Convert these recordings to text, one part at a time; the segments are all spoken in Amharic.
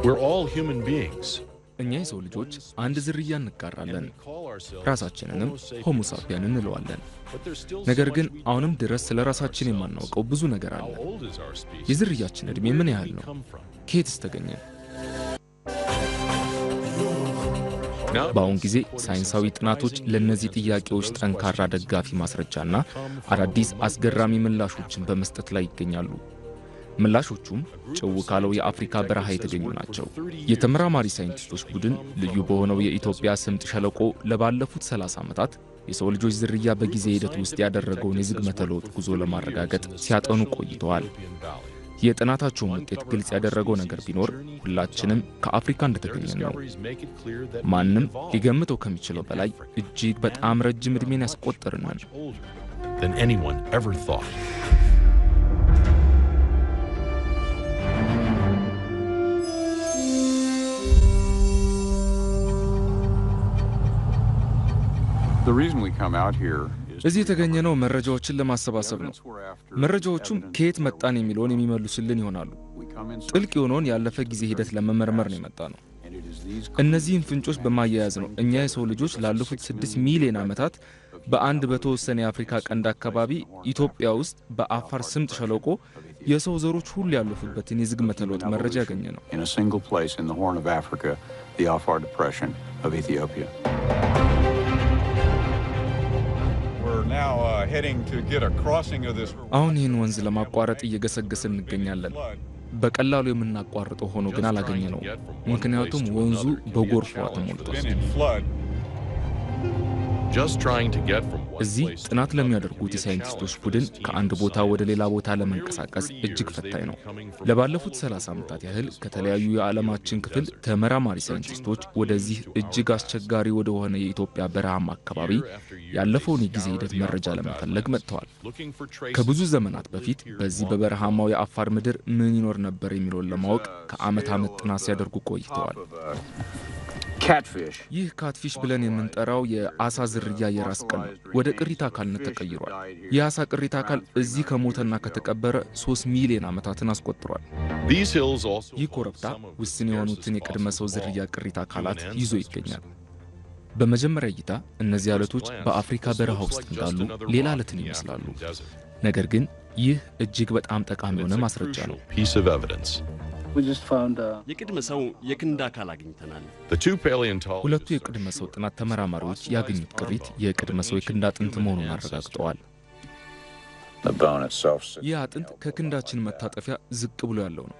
We're all human beings. እኛ የሰው ልጆች አንድ ዝርያ እንጋራለን ራሳችንንም ሆሞ ሳፒያን እንለዋለን ነገር ግን አሁንም ድረስ ስለ ራሳችን የማናውቀው ብዙ ነገር አለ የዝርያችን እድሜ ምን ያህል ነው ከየትስ ተገኘ በአሁን ጊዜ ሳይንሳዊ ጥናቶች ለነዚህ ጥያቄዎች ጠንካራ ደጋፊ ማስረጃና አዳዲስ አስገራሚ ምላሾችን በመስጠት ላይ ይገኛሉ ምላሾቹም ጭው ካለው የአፍሪካ በረሃ የተገኙ ናቸው የተመራማሪ ሳይንቲስቶች ቡድን ልዩ በሆነው የኢትዮጵያ ስምጥ ሸለቆ ለባለፉት 30 ዓመታት የሰው ልጆች ዝርያ በጊዜ ሂደት ውስጥ ያደረገውን የዝግመተ ለውጥ ጉዞ ለማረጋገጥ ሲያጠኑ ቆይተዋል የጥናታቸው ውጤት ግልጽ ያደረገው ነገር ቢኖር ሁላችንም ከአፍሪካ እንደተገኘን ነው ማንንም ሊገምተው ከሚችለው በላይ እጅግ በጣም ረጅም እድሜን ያስቆጠርናል than anyone ever thought The reason we come out here እዚህ የተገኘነው መረጃዎችን ለማሰባሰብ ነው መረጃዎቹም ከየት መጣን የሚለውን የሚመልሱልን ይሆናሉ ጥልቅ የሆነውን ያለፈ ጊዜ ሂደት ለመመርመር ነው የመጣነው እነዚህን ፍንጮች በማያያዝ ነው እኛ የሰው ልጆች ላለፉት 6 ሚሊዮን ዓመታት በአንድ በተወሰነ የአፍሪካ ቀንድ አካባቢ ኢትዮጵያ ውስጥ በአፋር ስምጥ ሸለቆ የሰው ዘሮች ሁሉ ያለፉበትን የዝግመተ ለውጥ መረጃ ያገኘነው in a single place in the Horn of Africa the Afar depression of Ethiopia now heading to get a crossing of this አሁን ይህን ወንዝ ለማቋረጥ እየገሰገስን እንገኛለን በቀላሉ የምናቋርጠው ሆኖ ግን አላገኘነው ምክንያቱም ወንዙ በጎርፍ ተሞልቷል just trying to get from one እዚህ place ጥናት ለሚያደርጉት ሳይንቲስቶች ቡድን ከአንድ ቦታ ወደ ሌላ ቦታ ለመንቀሳቀስ እጅግ ፈታኝ ነው ለባለፉት 30 ዓመታት ያህል ከተለያዩ የዓለማችን ክፍል ተመራማሪ ሳይንቲስቶች ወደዚህ እጅግ አስቸጋሪ ወደ ሆነ የኢትዮጵያ በረሃማ አካባቢ ያለፈውን የጊዜ ሂደት መረጃ ለመፈለግ መጥተዋል ከብዙ ዘመናት በፊት በዚህ በበረሃማው የአፋር ምድር ምን ይኖር ነበር የሚለውን ለማወቅ ከዓመት ዓመት ጥናት ሲያደርጉ ቆይተዋል catfish ይህ ካትፊሽ ብለን የምንጠራው የአሳ ዝርያ የራስ ቅል ወደ ቅሪታ አካልነት ተቀይሯል የአሳ ቅሪታ አካል እዚህ ከሞተና ከተቀበረ 3 ሚሊዮን ዓመታትን አስቆጥሯል these hills also ይህ ኮረብታ ውስን የሆኑትን የቅድመ ሰው ዝርያ ቅሪታ አካላት ይዞ ይገኛል በመጀመሪያ እይታ እነዚህ አለቶች በአፍሪካ በረሃ ውስጥ እንዳሉ ሌላ አለትን ይመስላሉ ነገር ግን ይህ እጅግ በጣም ጠቃሚ የሆነ ማስረጃ ነው piece of evidence we just found የቅድመ ሰው የክንድ አካል አግኝተናል the two paleontologists ሁለቱ የቅድመ ሰው ጥናት ተመራማሪዎች ያገኙት ቅሪት የቅድመ ሰው የክንድ አጥንት መሆኑን አረጋግጠዋል the bone itself ይህ አጥንት ከክንዳችን መታጠፊያ ዝቅ ብሎ ያለው ነው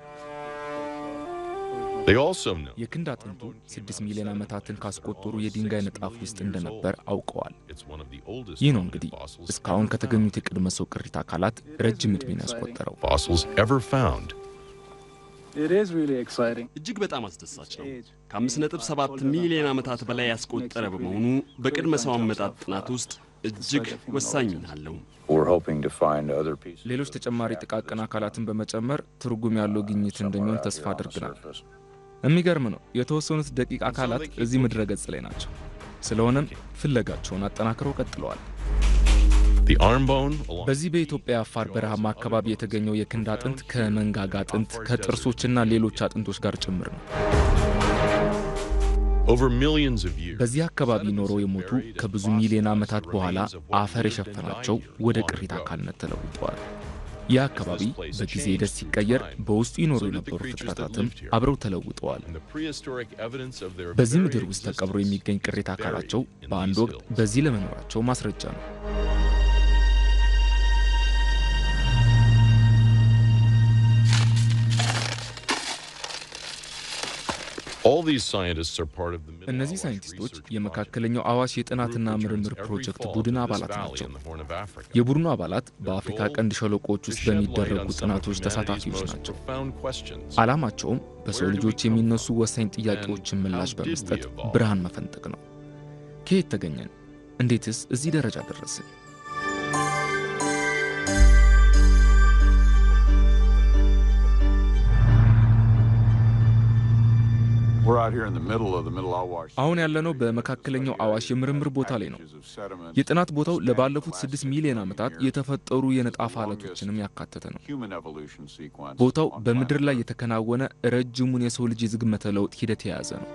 they also know የክንድ አጥንቱ 6 ሚሊዮን ዓመታትን ካስቆጠሩ የድንጋይ ንጣፍ ውስጥ እንደነበር አውቀዋል it's one of the oldest ይህ ነው እንግዲህ እስካሁን ከተገኙት የቅድመ ሰው ቅሪት አካላት ረጅም እድሜን ያስቆጠረው fossils ever found it is really exciting እጅግ በጣም አስደሳች ነው ከ5.7 ሚሊዮን ዓመታት በላይ ያስቆጠረ በመሆኑ በቅድመ ሰው አመጣጥ ጥናት ውስጥ እጅግ ወሳኝ ነው we're hoping to find other pieces ሌሎች ተጨማሪ ጥቃቅን አካላትን በመጨመር ትርጉም ያለው ግኝት እንደሚሆን ተስፋ አድርገናል የሚገርም ነው የተወሰኑት ደቂቅ አካላት እዚህ ምድረ ገጽ ላይ ናቸው ስለሆነም ፍለጋቸውን አጠናክረው ቀጥለዋል the arm bone በዚህ በኢትዮጵያ አፋር በረሃማ አካባቢ የተገኘው የክንድ አጥንት ከመንጋጋ አጥንት ከጥርሶችና ሌሎች አጥንቶች ጋር ጭምር ነው over millions of years በዚህ አካባቢ ኖረው የሞቱ ከብዙ ሚሊዮን ዓመታት በኋላ አፈር የሸፈናቸው ወደ ቅሪት አካልነት ተለውጠዋል ያ አካባቢ በጊዜ ሂደት ሲቀየር በውስጡ ይኖሩ የነበሩ ፍጥረታትም አብረው ተለውጠዋል በዚህ ምድር ውስጥ ተቀብሮ የሚገኝ ቅሪት አካላቸው በአንድ ወቅት በዚህ ለመኖራቸው ማስረጃ ነው all these scientists are part of the እነዚህ ሳይንቲስቶች የመካከለኛው አዋሽ የጥናትና ምርምር ፕሮጀክት ቡድን አባላት ናቸው የቡድኑ አባላት በአፍሪካ ቀንድ ሸለቆዎች ውስጥ በሚደረጉ ጥናቶች ተሳታፊዎች ናቸው ዓላማቸውም በሰው ልጆች የሚነሱ ወሳኝ ጥያቄዎችን ምላሽ በመስጠት ብርሃን መፈንጠቅ ነው ከየት ተገኘን እንዴትስ እዚህ ደረጃ ደረስን We're out here in the middle of the Middle Awash. አሁን ያለነው በመካከለኛው አዋሽ የምርምር ቦታ ላይ ነው። የጥናት ቦታው ለባለፉት 6 ሚሊዮን ዓመታት የተፈጠሩ የንጣፍ አለቶችንም ያካተተ ነው። ቦታው በምድር ላይ የተከናወነ ረጅሙን የሰው ልጅ የዝግመተ ለውጥ ሂደት የያዘ ነው።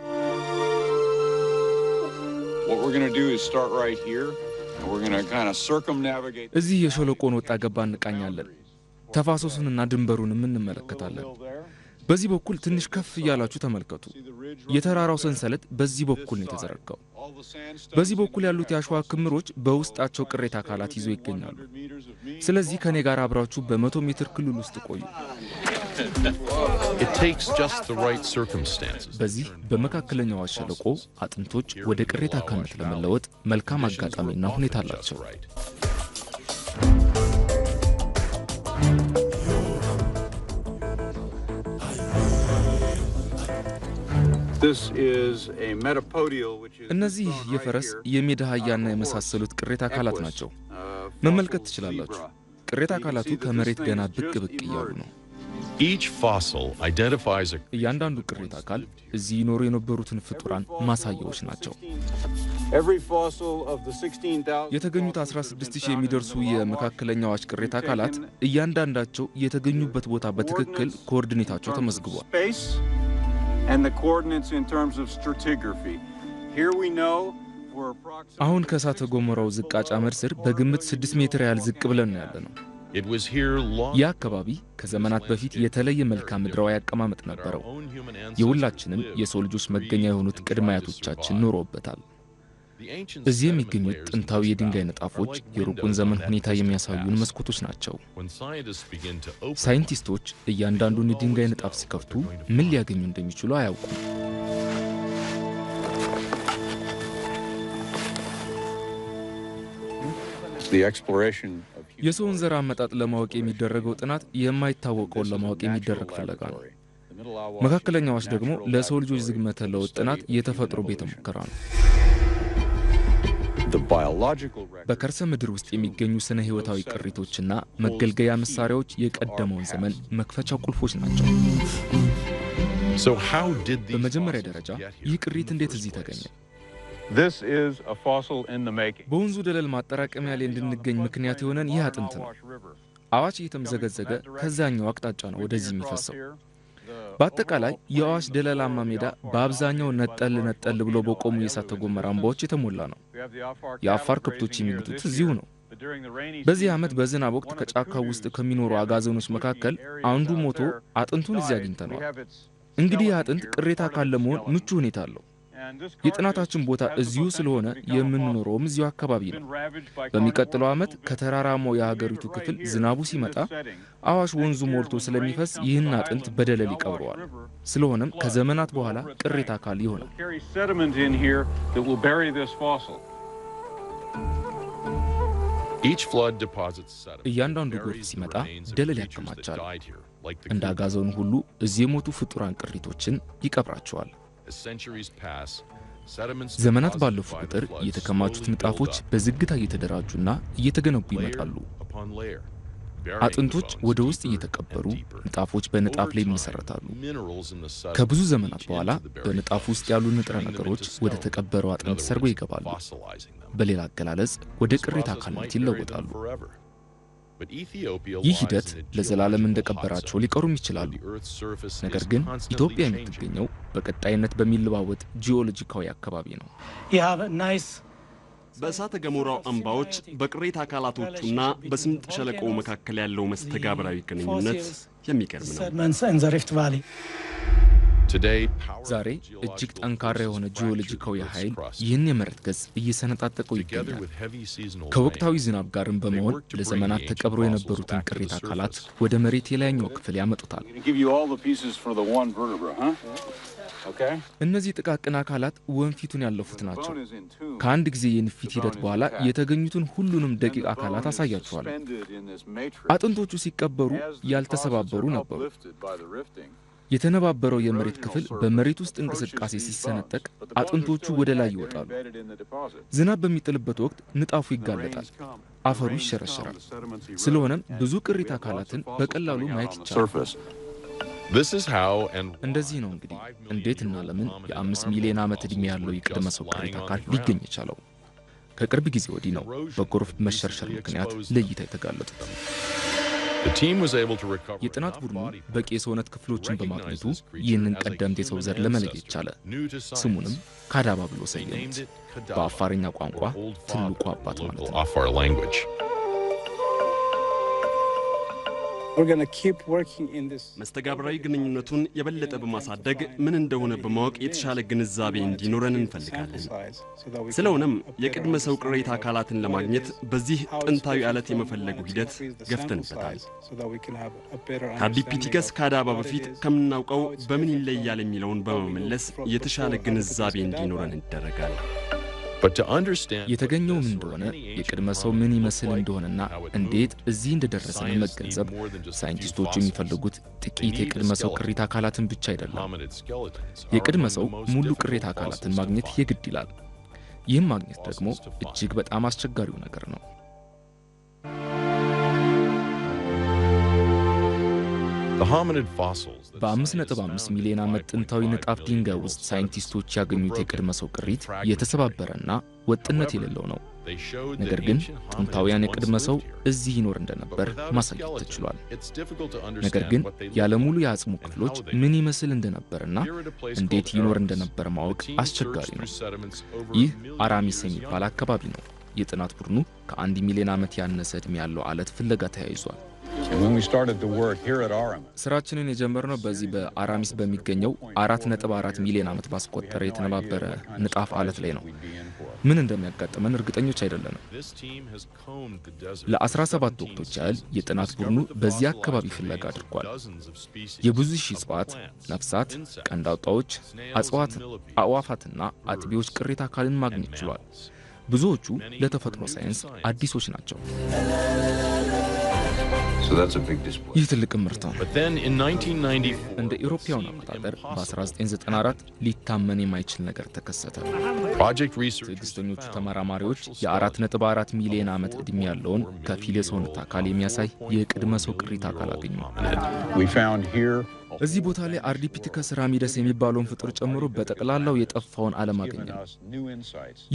What we're going to do is start right here and we're going to kind of circumnavigate. እዚህ የሸለቆን ወጣ ገባ እንቃኛለን። ተፋሰሱንና ድንበሩንም እንመለከታለን። በዚህ በኩል ትንሽ ከፍ ያላችሁ ተመልከቱ። የተራራው ሰንሰለት በዚህ በኩል ነው የተዘረጋው። በዚህ በኩል ያሉት ያሸዋ ክምሮች በውስጣቸው ቅሬታ አካላት ይዘው ይገኛሉ። ስለዚህ ከኔ ጋር አብራችሁ በ100 ሜትር ክልል ውስጥ ቆዩ። It takes just the right circumstances. በዚህ በመካከለኛው አዋሽ ሸለቆ አጥንቶች ወደ ቅሬታ አካልነት ለመለወጥ መልካም አጋጣሚና ሁኔታ አላቸው። እነዚህ የፈረስ የሜዳ አህያና የመሳሰሉት ቅሬታ አካላት ናቸው። መመልከት ትችላላችሁ። ቅሬታ አካላቱ ከመሬት ገና ብቅ እያሉ ነው። Each fossil identifies a እያንዳንዱ ቅሬታ አካል እዚህ ይኖሩ የነበሩትን ፍጡራን ማሳያዎች ናቸው። የተገኙት 16000 የሚደርሱ የመካከለኛው አዋሽ ቅሬታ አካላት እያንዳንዳቸው የተገኙበት ቦታ በትክክል ኮኦርዲኔታቸው ተመዝግቧል። አሁን ከእሳተ ገሞራው ዝቃጭ አመድ ስር በግምት 6 ሜትር ያህል ዝቅ ብለን ነው ያለነው። It was here long ያ አካባቢ ከዘመናት በፊት የተለየ መልክዓ ምድራዊ አቀማመጥ ነበረው። የሁላችንም የሰው ልጆች መገኛ የሆኑት ቅድመ አያቶቻችን ኖረውበታል። እዚህ የሚገኙት ጥንታዊ የድንጋይ ንጣፎች የሩቁን ዘመን ሁኔታ የሚያሳዩን መስኮቶች ናቸው። ሳይንቲስቶች እያንዳንዱን የድንጋይ ንጣፍ ሲከፍቱ ምን ሊያገኙ እንደሚችሉ አያውቁም። የሰውን ዘር አመጣጥ ለማወቅ የሚደረገው ጥናት የማይታወቀውን ለማወቅ የሚደረግ ፍለጋ ነው። መካከለኛው አዋሽ ደግሞ ለሰው ልጆች ዝግመተ ለውጥ ጥናት የተፈጥሮ ቤተ ሙከራ ነው። በከርሰ ምድር ውስጥ የሚገኙ ስነ ህይወታዊ ቅሪቶችና መገልገያ መሳሪያዎች የቀደመውን ዘመን መክፈቻ ቁልፎች ናቸው። በመጀመሪያ ደረጃ ይህ ቅሪት እንዴት እዚህ ተገኘ? This is a fossil in the making. በወንዙ ደለል ማጠራቀሚያ ላይ እንድንገኝ ምክንያት የሆነን ይህ አጥንት ነው። አዋሽ እየተመዘገዘገ ከዛኛው አቅጣጫ ነው ወደዚህ የሚፈሰው። በአጠቃላይ የአዋሽ ደለላማ ሜዳ በአብዛኛው ነጠል ብሎ በቆሙ የእሳተ ገሞራ አምባዎች የተሞላ ነው። የአፋር ከብቶች የሚግጡት እዚሁ ነው። በዚህ ዓመት በዝናብ ወቅት ከጫካው ውስጥ ከሚኖሩ አጋዘኖች መካከል አንዱ ሞቶ አጥንቱን እዚህ አግኝተነዋል። እንግዲህ አጥንት ቅሬታ አካል ለመሆን ምቹ ሁኔታ አለው። የጥናታችን ቦታ እዚሁ ስለሆነ የምንኖረውም እዚሁ አካባቢ ነው። በሚቀጥለው ዓመት ከተራራማው የሀገሪቱ ክፍል ዝናቡ ሲመጣ አዋሽ ወንዙ ሞልቶ ስለሚፈስ ይህን አጥንት በደለል ይቀብረዋል። ስለሆነም ከዘመናት በኋላ ቅሬታ አካል ይሆናል። እያንዳንዱ ጎርፍ ሲመጣ ደለል ያከማቻል። እንደ አጋዘኑ ሁሉ እዚህ የሞቱ ፍጡራን ቅሪቶችን ይቀብራቸዋል። ዘመናት ባለፉ ቁጥር የተከማቹት ንጣፎች በዝግታ እየተደራጁና እየተገነቡ ይመጣሉ። አጥንቶች ወደ ውስጥ እየተቀበሩ ንጣፎች በንጣፍ ላይ ይመሰረታሉ። ከብዙ ዘመናት በኋላ በንጣፍ ውስጥ ያሉ ንጥረ ነገሮች ወደ ተቀበረው አጥንት ሰርገው ይገባሉ። በሌላ አገላለጽ ወደ ቅሪታ አካልነት ይለወጣሉ። ይህ ሂደት ለዘላለም እንደቀበራቸው ሊቀሩም ይችላሉ። ነገር ግን ኢትዮጵያ የምትገኘው በቀጣይነት በሚለዋወጥ ጂኦሎጂካዊ አካባቢ ነው። በእሳተ ገሞራው አምባዎች በቅሬታ አካላቶቹና በስምጥ ሸለቆ መካከል ያለው መስተጋብራዊ ግንኙነት የሚገርም ነው። ዛሬ እጅግ ጠንካራ የሆነ ጂኦሎጂካዊ ኃይል ይህን የመሬት ገጽ እየሰነጣጠቀው ይገኛል። ከወቅታዊ ዝናብ ጋርም በመሆን ለዘመናት ተቀብረው የነበሩትን ቅሪታ አካላት ወደ መሬት የላይኛው ክፍል ያመጡታል። እነዚህ ጥቃቅን አካላት ወንፊቱን ያለፉት ናቸው። ከአንድ ጊዜ የንፊት ሂደት በኋላ የተገኙትን ሁሉንም ደቂቅ አካላት አሳያቸዋል። አጥንቶቹ ሲቀበሩ ያልተሰባበሩ ነበሩ። የተነባበረው የመሬት ክፍል በመሬት ውስጥ እንቅስቃሴ ሲሰነጠቅ አጥንቶቹ ወደ ላይ ይወጣሉ። ዝናብ በሚጥልበት ወቅት ንጣፉ ይጋለጣል፣ አፈሩ ይሸረሸራል። ስለሆነም ብዙ ቅሪታ አካላትን በቀላሉ ማየት ይቻላል። This is how and እንደዚህ ነው እንግዲህ እንዴትና ለምን የ5 ሚሊዮን ዓመት ዕድሜ ያለው የቅድመ ሰው ቅሪተ አካል ሊገኝ የቻለው። ከቅርብ ጊዜ ወዲህ ነው በጎርፍ መሸርሸር ምክንያት ለእይታ የተጋለጡት። የጥናት ቡድኑ በቂ የሰውነት ክፍሎችን በማግኘቱ ይህንን ቀደምት የሰው ዘር ለመለየት ቻለ። ስሙንም ካዳባ ብሎ ሰየሙት። በአፋርኛ ቋንቋ ትልቁ አባት ማለት ነው። መስተጋብራዊ ግንኙነቱን የበለጠ በማሳደግ ምን እንደሆነ በማወቅ የተሻለ ግንዛቤ እንዲኖረን እንፈልጋለን። ስለሆነም የቅድመ ሰው ቅሪተ አካላትን ለማግኘት በዚህ ጥንታዊ አለት የመፈለጉ ሂደት ገፍተንበታል። ከአርዲፒቲከስ ካዳባ በፊት ከምናውቀው በምን ይለያል የሚለውን በመመለስ የተሻለ ግንዛቤ እንዲኖረን ይደረጋል። የተገኘው ምን እንደሆነ የቅድመ ሰው ምን ይመስል እንደሆነና እንዴት እዚህ እንደደረሰ መገንዘብ ሳይንቲስቶቹ የሚፈልጉት ጥቂት የቅድመ ሰው ቅሪተ አካላትን ብቻ አይደለም። የቅድመ ሰው ሙሉ ቅሪተ አካላትን ማግኘት የግድ ይላል። ይህም ማግኘት ደግሞ እጅግ በጣም አስቸጋሪው ነገር ነው። በ5.5 ሚሊዮን ዓመት ጥንታዊ ንጣፍ ድንጋይ ውስጥ ሳይንቲስቶች ያገኙት የቅድመ ሰው ቅሪት የተሰባበረና ወጥነት የሌለው ነው። ነገር ግን ጥንታውያን የቅድመ ሰው እዚህ ይኖር እንደነበር ማሳየት ተችሏል። ነገር ግን ያለ ሙሉ የአጽሙ ክፍሎች ምን ይመስል እንደነበርና እንዴት ይኖር እንደነበር ማወቅ አስቸጋሪ ነው። ይህ አራሚስ የሚባል አካባቢ ነው። የጥናት ቡድኑ ከ1 ሚሊዮን ዓመት ያነሰ ዕድሜ ያለው አለት ፍለጋ ተያይዟል። ስራችንን የጀመርነው በዚህ በአራሚስ በሚገኘው 4.4 ሚሊዮን ዓመት ባስቆጠረ የተነባበረ ንጣፍ አለት ላይ ነው። ምን እንደሚያጋጥመን እርግጠኞች አይደለንም። ለ17 ወቅቶች ያህል የጥናት ቡድኑ በዚህ አካባቢ ፍለጋ አድርጓል። የብዙ ሺህ እጽዋት፣ ነፍሳት፣ ቀንድ አውጣዎች፣ እጽዋት፣ አዕዋፋትና አጥቢዎች ቅሪተ አካልን ማግኘት ችሏል። ብዙዎቹ ለተፈጥሮ ሳይንስ አዲሶች ናቸው። ይህ ትልቅ ምርት ነው። እንደ ኢሮፓውያን አቆጣጠር በ1994 ሊታመን የማይችል ነገር ተከሰተ። ትዕግስተኞቹ ተመራማሪዎች የ4.4 ሚሊዮን ዓመት ዕድሜ ያለውን ከፊል የሰውነት አካል የሚያሳይ የቅድመ ሰው ቅሪተ አካል አገኙ። እዚህ ቦታ ላይ አርዲፒቲከስ ራሚደስ የሚባለውን ፍጡር ጨምሮ በጠቅላላው የጠፋውን ዓለም አገኘን።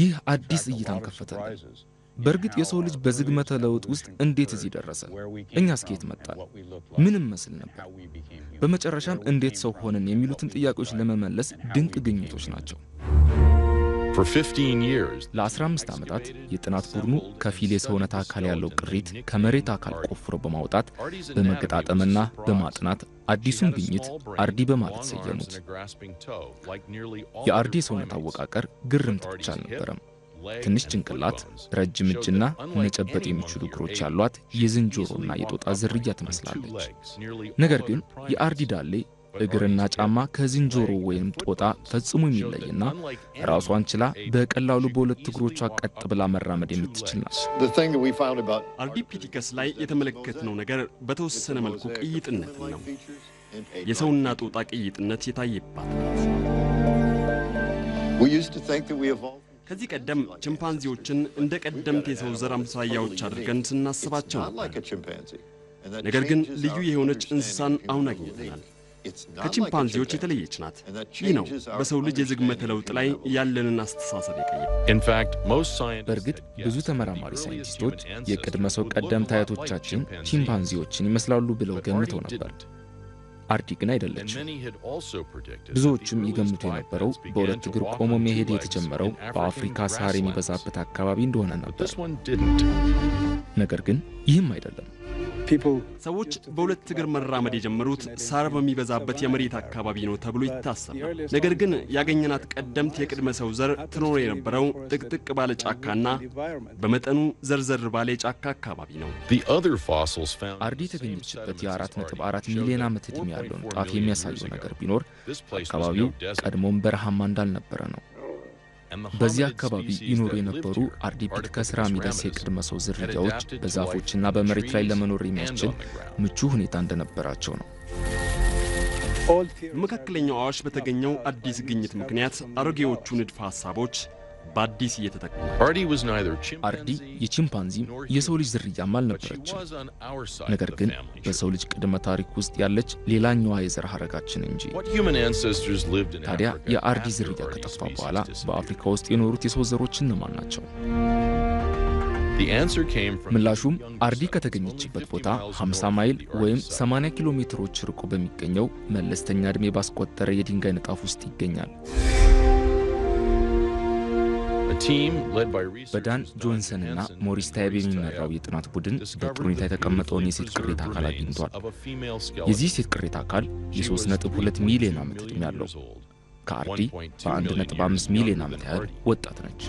ይህ አዲስ እይታን ከፈተልን። በእርግጥ የሰው ልጅ በዝግመተ ለውጥ ውስጥ እንዴት እዚህ ደረሰ? እኛስ ከየት መጣን? ምንም መስል ነበር? በመጨረሻም እንዴት ሰው ሆነን የሚሉትን ጥያቄዎች ለመመለስ ድንቅ ግኝቶች ናቸው። ለ15 ዓመታት የጥናት ቡድኑ ከፊል የሰውነት አካል ያለው ቅሪት ከመሬት አካል ቆፍሮ በማውጣት በመገጣጠምና በማጥናት አዲሱን ግኝት አርዲ በማለት ሰየሙት። የአርዲ የሰውነት አወቃቀር ግርምት ብቻ አልነበረም። ትንሽ ጭንቅላት፣ ረጅም እጅና መጨበጥ የሚችሉ እግሮች ያሏት የዝንጀሮና የጦጣ ዝርያ ትመስላለች። ነገር ግን የአርዲ ዳሌ እግርና ጫማ ከዝንጀሮ ወይም ጦጣ ፈጽሞ የሚለይና ራሷን ችላ በቀላሉ በሁለት እግሮቿ ቀጥ ብላ መራመድ የምትችል ናት። አርዲፒቲከስ ላይ የተመለከትነው ነገር በተወሰነ መልኩ ቅይጥነት ነው። የሰውና ጦጣ ቅይጥነት የታየባት። ከዚህ ቀደም ቺምፓንዚዎችን እንደ ቀደምት የሰው ዘር አምሳያዎች አድርገን ስናስባቸው ነበር። ነገር ግን ልዩ የሆነች እንስሳን አሁን አግኝተናል። ከቺምፓንዚዎች የተለየች ናት። ይህ ነው በሰው ልጅ የዝግመተ ለውጥ ላይ ያለንን አስተሳሰብ የቀየረው። በእርግጥ ብዙ ተመራማሪ ሳይንቲስቶች የቅድመ ሰው ቀደምት አያቶቻችን ቺምፓንዚዎችን ይመስላሉ ብለው ገምተው ነበር። አርዲ ግን አይደለችም። ብዙዎችም ይገምቱ የነበረው በሁለት እግር ቆሞ መሄድ የተጀመረው በአፍሪካ ሳር የሚበዛበት አካባቢ እንደሆነ ነበር። ነገር ግን ይህም አይደለም። ሰዎች በሁለት እግር መራመድ የጀመሩት ሳር በሚበዛበት የመሬት አካባቢ ነው ተብሎ ይታሰባል። ነገር ግን ያገኘናት ቀደምት የቅድመ ሰው ዘር ትኖር የነበረው ጥቅጥቅ ባለ ጫካና በመጠኑ ዘርዘር ባለ ጫካ አካባቢ ነው። አርዲ የተገኘችበት የ4.4 ሚሊዮን ዓመት ዕድሜ ያለውን ጣፍ የሚያሳየው ነገር ቢኖር አካባቢው ቀድሞም በረሃማ እንዳልነበረ ነው። በዚህ አካባቢ ይኖሩ የነበሩ አርዲፒቲከስ ራሚደስ የቅድመ ሰው ዝርያዎች በዛፎችና በመሬት ላይ ለመኖር የሚያስችል ምቹ ሁኔታ እንደነበራቸው ነው። በመካከለኛው አዋሽ በተገኘው አዲስ ግኝት ምክንያት አሮጌዎቹ ንድፈ ሐሳቦች በአዲስ እየተተካ Ardi was neither አርዲ chimpanzee የቺምፓንዚ የሰው ልጅ ዝርያም but she አልነበረችም። was on our side ነገር of the ግን family በሰው ልጅ ቅድመ ታሪክ ውስጥ ያለች ሌላኛዋ የዘር ሐረጋችን እንጂ። What human ancestors lived in ታዲያ Africa የአርዲ after ዝርያ Ardi's ከጠፋ species በኋላ disappeared? በአፍሪካ ውስጥ የኖሩት የሰው ዘሮች እነማን ናቸው? The answer came from ምላሹም young አርዲ settlers ከተገኘችበት only ቦታ 50 miles 50 north ማይል of the ወይም Ardi site. 80 ኪሎ ሜትሮች ርቆ በሚገኘው መለስተኛ ዕድሜ ባስቆጠረ የድንጋይ ንጣፍ ውስጥ ይገኛል። A team led by በዳን researchers ጆንሰን እና Hansen ሞሪስ and ታይብ Maurice የሚመራው Taib የጥናት ቡድን በጥሩ discovered ሁኔታ the የተቀመጠውን beautifully የሴት ቅሪተ preserved አካል remains አግኝቷል። of a female የዚህ skeleton. ሴት ቅሪተ አካል She was የ3.2 ሚሊዮን ዓመት ዕድሜ ያለው ከአርዲ በ1.5 ሚሊዮን ዓመት ያህል ወጣት ነች።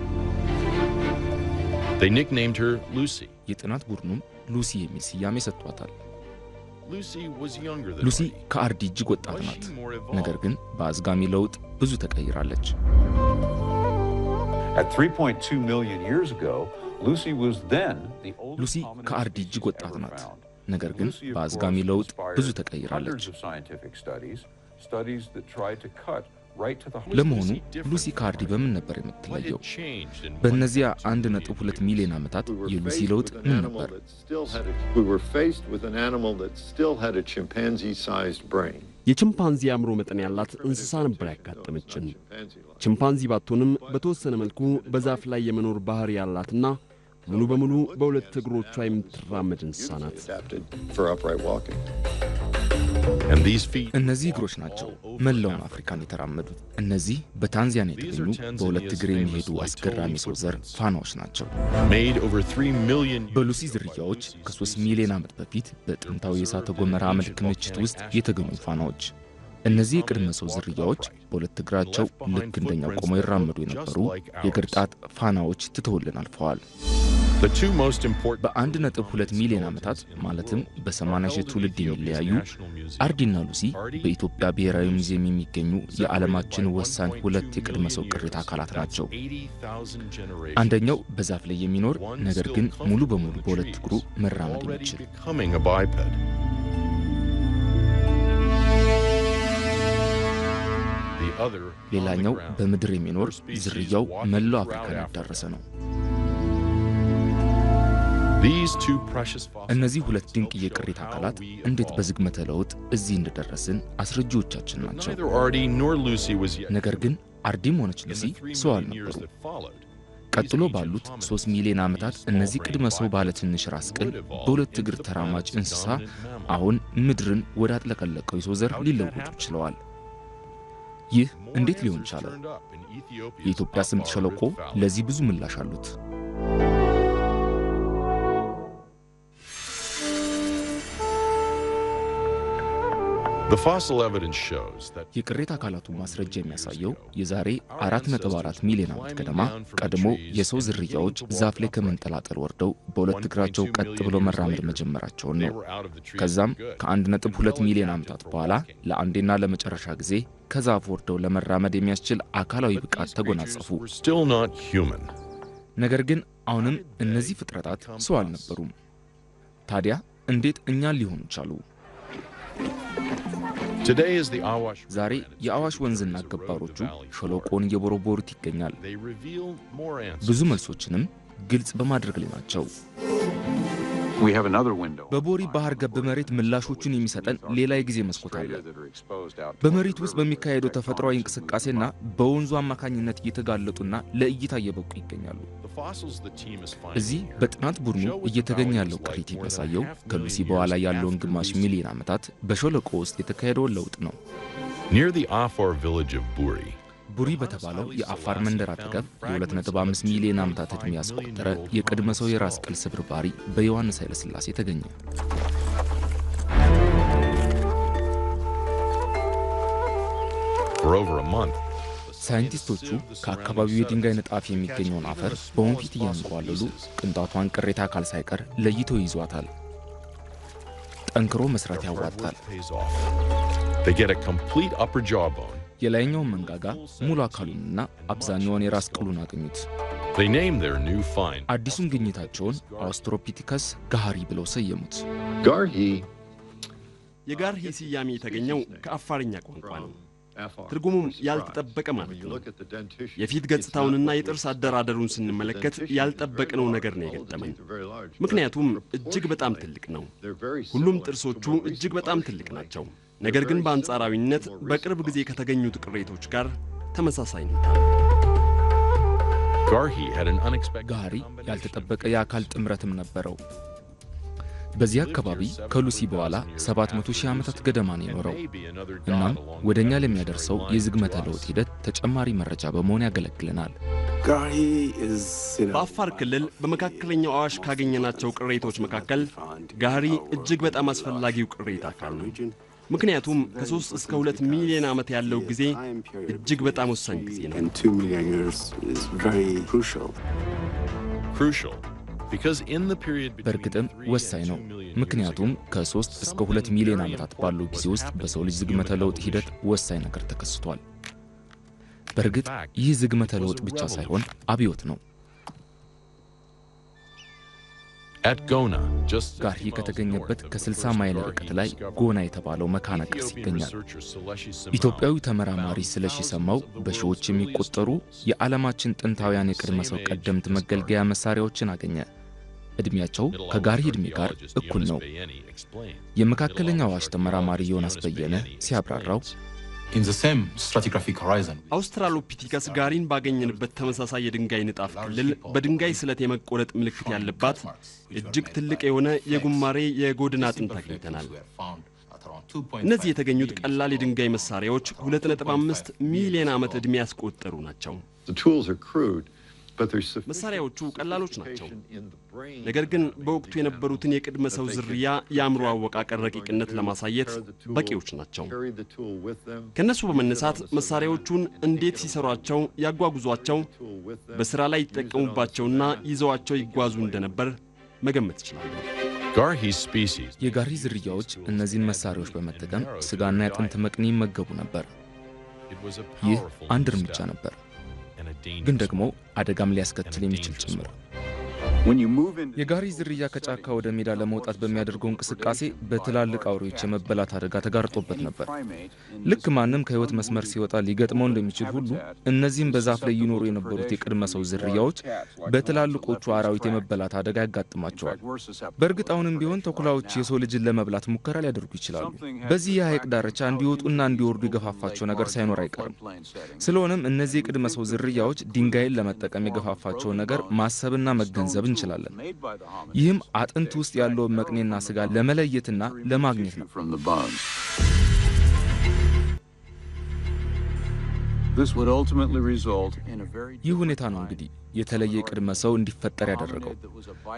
They nicknamed her Lucy. የጥናት ቡድኑም ሉሲ የሚል ስያሜ ሰጥቷታል። Lucy was younger than ሉሲ Ardi. ከአርዲ እጅግ ወጣት Was ናት። she more ነገር evolved? ግን በአዝጋሚ ለውጥ ብዙ ተቀይራለች። At 3.2 million years ago, Lucy was then the oldest ሉሲ hominid ከአርዲ species እጅግ ወጣት ever ናት። found. ነገር ግን Lucy, of በአዝጋሚ course, ለውጥ ብዙ inspired ተቀይራለች። hundreds of scientific studies, studies that tried to cut right to the heart. ለመሆኑ ሉሲ ከአርዲ በምን ነበር What የምትለየው? had changed in በእነዚያ 1.2 1.2 ሚሊዮን ዓመታት We were የሉሲ faced ለውጥ with an ምን animal ነበር? that still had we were faced with an animal that still had a chimpanzee-sized brain. የቺምፓንዚ አእምሮ መጠን ያላት እንስሳ ነበር ያጋጠመችን። ቺምፓንዚ ባትሆንም በተወሰነ መልኩ በዛፍ ላይ የመኖር ባህሪ ያላትና ሙሉ በሙሉ በሁለት እግሮቿ የምትራመድ እንስሳ ናት። Adapted for upright walking. And these feet እነዚህ እግሮች ናቸው መላውን አፍሪካን የተራመዱት። እነዚህ በታንዛኒያ የተገኙ በሁለት እግር የሚሄዱ አስገራሚ ሰው ዘር ፋናዎች ናቸው። made over 3 million years በሉሲ ዝርያዎች ከ3 ሚሊዮን ዓመት በፊት በጥንታዊ የእሳተ ገሞራ አመድ ክምችት ውስጥ የተገኙ ፋናዎች። እነዚህ የቅድመ ሰው ዝርያዎች በሁለት እግራቸው ልክ እንደኛው ቆመው ይራመዱ የነበሩ የእግር ጣት ፋናዎች ትተውልን አልፈዋል። The two most important በ1.2 ሚሊዮን ዓመታት ማለትም በ80 ሺህ ትውልድ የሚለያዩ አርዲና ሉሲ በኢትዮጵያ ብሔራዊ ሙዚየም የሚገኙ የዓለማችን ወሳኝ ሁለት የቅድመ ሰው ቅሪተ አካላት ናቸው። 80,000 generations. አንደኛው በዛፍ ላይ የሚኖር ነገር ግን ሙሉ በሙሉ በሁለት እግሩ መራመድ Already የሚችል፣ becoming a biped. The other on ሌላኛው the ground. በምድር የሚኖር Her species ዝርያው walking መላው throughout አፍሪካን Africa. ያዳረሰ ነው። These two precious fossils እነዚህ ሁለት show ድንቅ የቅሪተ how አካላት we እንዴት evolved. በዝግመተ ለውጥ እዚህ እንደደረስን አስረጂዎቻችን ናቸው። Neither Ardi nor Lucy was yet ነገር ግን አርዲም ሆነች in ሉሲ the 3 ሰው million years አልነበሩም። that followed. ቀጥሎ ባሉት 3 ሚሊዮን ዓመታት እነዚህ ቅድመ ሰው ባለ ትንሽ ራስ ቅል በሁለት እግር ተራማጅ እንስሳ አሁን ምድርን ወደ አጥለቀለቀው የሰው ዘር ሊለወጡ ችለዋል። ይህ እንዴት ሊሆን ቻለ? የኢትዮጵያ ስምጥ ሸለቆ ለዚህ ብዙ ምላሽ አሉት። The fossil evidence shows that የቅሪተ አካላቱ ማስረጃ የሚያሳየው የዛሬ 4.4 ሚሊዮን ዓመት ገደማ ቀድሞ የሰው ዝርያዎች ዛፍ ላይ ከመንጠላጠል ወርደው በሁለት እግራቸው ቀጥ ብለው መራመድ መጀመራቸውን ነው። ከዛም ከ1.2 ሚሊዮን ዓመታት በኋላ ለአንዴና ለመጨረሻ ጊዜ ከዛፍ ወርደው ለመራመድ የሚያስችል አካላዊ ብቃት ተጎናጸፉ። we're still not human. ነገር ግን አሁንም እነዚህ ፍጥረታት ሰው አልነበሩም። ታዲያ እንዴት እኛን ሊሆኑ ቻሉ? Today is the Awash. ዛሬ የአዋሽ ወንዝና ገባሮቹ ሸለቆውን እየቦረቦሩት ይገኛል። They reveal more answers. ብዙ መልሶችንም ግልጽ በማድረግ ላይ ናቸው። We have another window. በቦሪ ባህር ገብ መሬት ምላሾቹን የሚሰጠን ሌላ የጊዜ መስኮት አለ። that are exposed out to በመሬት ውስጥ the river. በሚካሄደው ተፈጥሯዊ እንቅስቃሴና በወንዙ አማካኝነት እየተጋለጡና ለእይታ እየበቁ ይገኛሉ። The fossils the team is finding እዚህ here በጥናት ቡድኑ እየተገኘ ያለው ቅሪት የሚያሳየው ከሉሲ በኋላ ያለውን ግማሽ ሚሊዮን ዓመታት በሸለቆ ውስጥ የተካሄደውን ለውጥ ነው። near the Afar village of Buri. ቡሪ በተባለው የአፋር መንደር አጠገብ የ2.5 ሚሊዮን ዓመታት ዕድሜ ያስቆጠረ የቅድመ ሰው የራስ ቅል ስብርባሪ በዮሐንስ ኃይለ ሥላሴ ተገኘ። For over a month, ሳይንቲስቶቹ ከአካባቢው የድንጋይ ንጣፍ የሚገኘውን አፈር በወንፊት እያንቋለሉ ቅንጣቷን ቅሪተ አካል ሳይቀር ለይተው ይዟታል። ጠንክሮ መስራት ያዋጣል። pays off. They get a complete upper jawbone. የላይኛውን መንጋጋ ሙሉ አካሉንና አብዛኛውን የራስ ቅሉን አገኙት። They name their new find. አዲሱን ግኝታቸውን አውስትራሎፒቲከስ ጋሃሪ ብለው ሰየሙት። Garhi የጋርሂ ስያሜ የተገኘው ከአፋርኛ ቋንቋ ነው። ትርጉሙም ያልተጠበቀ ማለት ነው። የፊት ገጽታውንና የጥርስ አደራደሩን ስንመለከት ያልጠበቅነው ነገር ነው የገጠመን። ምክንያቱም እጅግ በጣም ትልቅ ነው። ሁሉም ጥርሶቹ እጅግ በጣም ትልቅ ናቸው። ነገር ግን በአንጻራዊነት በቅርብ ጊዜ ከተገኙት ቅሬቶች ጋር ተመሳሳይነት አለ። ጋሪ ያልተጠበቀ የአካል ጥምረትም ነበረው። በዚህ አካባቢ ከሉሲ በኋላ 700,000 ዓመታት ገደማ ነው የኖረው። እናም ወደኛ ለሚያደርሰው የዝግመተ ለውጥ ሂደት ተጨማሪ መረጃ በመሆን ያገለግለናል። በአፋር ክልል በመካከለኛው አዋሽ ካገኘናቸው ቅሬቶች መካከል ጋሪ እጅግ በጣም አስፈላጊው ቅሬታ አካል ነው። ምክንያቱም ከ3 እስከ 2 ሚሊዮን ዓመት ያለው ጊዜ እጅግ በጣም ወሳኝ ጊዜ ነው። በእርግጥም ወሳኝ ነው። ምክንያቱም ከ3 እስከ 2 ሚሊዮን ዓመታት ባለው ጊዜ ውስጥ በሰው ልጅ ዝግመተ ለውጥ ሂደት ወሳኝ ነገር ተከስቷል። በእርግጥ ይህ ዝግመተ ለውጥ ብቻ ሳይሆን አብዮት ነው። ጋሪ ከተገኘበት ከ60 ማይል ርቀት ላይ ጎና የተባለው መካነ ቅርስ ይገኛል። ኢትዮጵያዊ ተመራማሪ ስለሺ ሰማው በሺዎች የሚቆጠሩ የዓለማችን ጥንታውያን የቅድመ ሰው ቀደምት መገልገያ መሳሪያዎችን አገኘ። እድሜያቸው ከጋሪ እድሜ ጋር እኩል ነው። የመካከለኛው አዋሽ ተመራማሪ ዮናስ በየነ ሲያብራራው in the same stratigraphic horizon አውስትራሎፒቲከስ ጋሪን ባገኘንበት ተመሳሳይ የድንጋይ ንጣፍ ክልል በድንጋይ ስለት የመቆረጥ ምልክት ያለባት እጅግ ትልቅ የሆነ የጉማሬ የጎድን አጥንት አግኝተናል። እነዚህ የተገኙት ቀላል የድንጋይ መሳሪያዎች 2.5 ሚሊዮን ዓመት ዕድሜ ያስቆጠሩ ናቸው። መሳሪያዎቹ ቀላሎች ናቸው። ነገር ግን በወቅቱ የነበሩትን የቅድመ ሰው ዝርያ የአእምሮ አወቃቀር ረቂቅነት ለማሳየት በቂዎች ናቸው። ከነሱ በመነሳት መሳሪያዎቹን እንዴት ሲሰሯቸው፣ ያጓጉዟቸው፣ በስራ ላይ ይጠቀሙባቸውና ይዘዋቸው ይጓዙ እንደነበር መገመት ይችላል። የጋሪ ዝርያዎች እነዚህን መሳሪያዎች በመጠቀም ስጋና ያጥንት መቅኒ ይመገቡ ነበር። ይህ አንድ እርምጃ ነበር፣ ግን ደግሞ አደጋም ሊያስከትል የሚችል ጭምር። የጋሪ ዝርያ ከጫካ ወደ ሜዳ ለመውጣት በሚያደርገው እንቅስቃሴ በትላልቅ አውሬዎች የመበላት አደጋ ተጋርጦበት ነበር። ልክ ማንም ከህይወት መስመር ሲወጣ ሊገጥመው እንደሚችል ሁሉ እነዚህም በዛፍ ላይ ይኖሩ የነበሩት የቅድመ ሰው ዝርያዎች በትላልቆቹ አራዊት የመበላት አደጋ ያጋጥማቸዋል። በእርግጥ አሁንም ቢሆን ተኩላዎች የሰው ልጅን ለመብላት ሙከራ ሊያደርጉ ይችላሉ። በዚህ የሐይቅ ዳርቻ እንዲወጡና እንዲወርዱ የገፋፋቸው ነገር ሳይኖር አይቀርም። ስለሆነም እነዚህ የቅድመ ሰው ዝርያዎች ድንጋይን ለመጠቀም የገፋፋቸው ነገር ማሰብና መገንዘብ እንችላለን። ይህም አጥንት ውስጥ ያለው መቅኔና ስጋ ለመለየትና ለማግኘት ነው። ይህ ሁኔታ ነው እንግዲህ የተለየ ቅድመ ሰው እንዲፈጠር ያደረገው።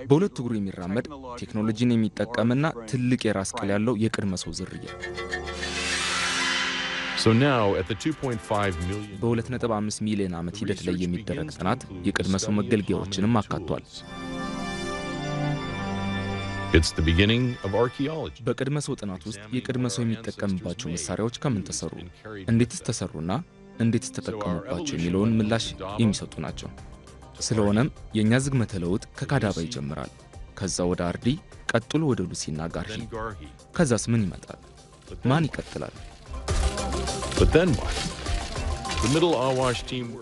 በሁለት እግሩ የሚራመድ ቴክኖሎጂን የሚጠቀምና ትልቅ የራስ ቅል ያለው የቅድመ ሰው ዝርያ። በ2.5 ሚሊዮን ዓመት ሂደት ላይ የሚደረግ ጥናት የቅድመ ሰው መገልገያዎችንም አካቷል። በቅድመ ሰው ጥናት ውስጥ የቅድመ ሰው የሚጠቀምባቸው መሳሪያዎች ከምን ተሰሩ፣ እንዴትስ ተሰሩና እንዴትስ ተጠቀሙባቸው የሚለውን ምላሽ የሚሰጡ ናቸው። ስለሆነም የኛ ዝግመተ ለውጥ ከካዳባ ይጀምራል። ከዛ ወደ አርዲ፣ ቀጥሎ ወደ ሉሲና ጋርሂ። ከዛስ ምን ይመጣል? ማን ይቀጥላል?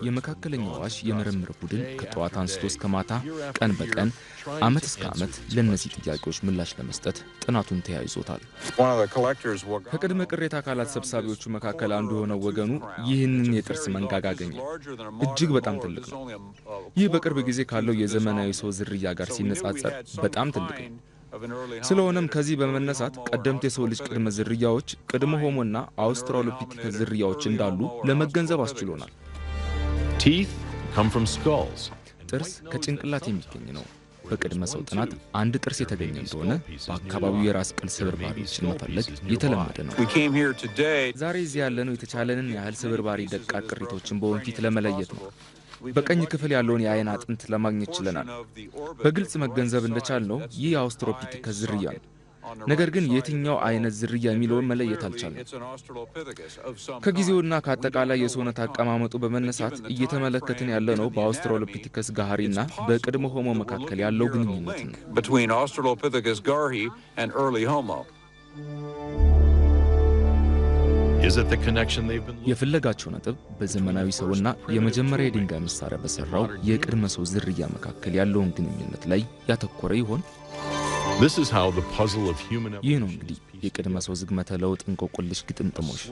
የመካከለኛው አዋሽ የምርምር ቡድን ከጠዋት አንስቶ እስከ ማታ ቀን በቀን ዓመት እስከ ዓመት ለነዚህ ጥያቄዎች ምላሽ ለመስጠት ጥናቱን ተያይዞታል። ከቅድመ ቅሬታ አካላት ሰብሳቢዎቹ መካከል አንዱ የሆነው ወገኑ ይህንን የጥርስ መንጋጋ አገኘ። እጅግ በጣም ትልቅ ነው። ይህ በቅርብ ጊዜ ካለው የዘመናዊ ሰው ዝርያ ጋር ሲነጻጸር በጣም ትልቅ ነው። ስለሆነም ከዚህ በመነሳት ቀደምት የሰው ልጅ ቅድመ ዝርያዎች ቅድመ ሆሞና አውስትራሎፒቲከስ ዝርያዎች እንዳሉ ለመገንዘብ አስችሎናል። ጥርስ ከጭንቅላት የሚገኝ ነው። በቅድመ ሰው ጥናት አንድ ጥርስ የተገኘ እንደሆነ በአካባቢው የራስ ቅል ስብርባሪዎችን መፈለግ የተለመደ ነው። ዛሬ እዚህ ያለነው የተቻለንን ያህል ስብርባሪ ደቃቅ ቅሪቶችን በወንፊት ለመለየት ነው። በቀኝ ክፍል ያለውን የአይን አጥንት ለማግኘት ችለናል። በግልጽ መገንዘብ እንደቻልነው ይህ የአውስትራሎፒቲከስ ዝርያ ነው። ነገር ግን የትኛው አይነት ዝርያ የሚለውን መለየት አልቻልንም። ከጊዜውና ከአጠቃላይ የሰውነት አቀማመጡ በመነሳት እየተመለከትን ያለነው በአውስትራሎፒቲከስ ጋሪና በቅድመ ሆሞ መካከል ያለው ግንኙነት ነው። Is it the connection they've been looking የፍለጋቸው ነጥብ በዘመናዊ ሰውና የመጀመሪያ የድንጋይ መሳሪያ በሰራው የቅድመ ሰው ዝርያ መካከል ያለውን ግንኙነት ላይ ያተኮረ ይሆን? This is how the puzzle of human ይህ ነው እንግዲህ የቅድመ ሰው ዝግመተ ለውጥ እንቆቅልሽ ግጥምጥሞሽ።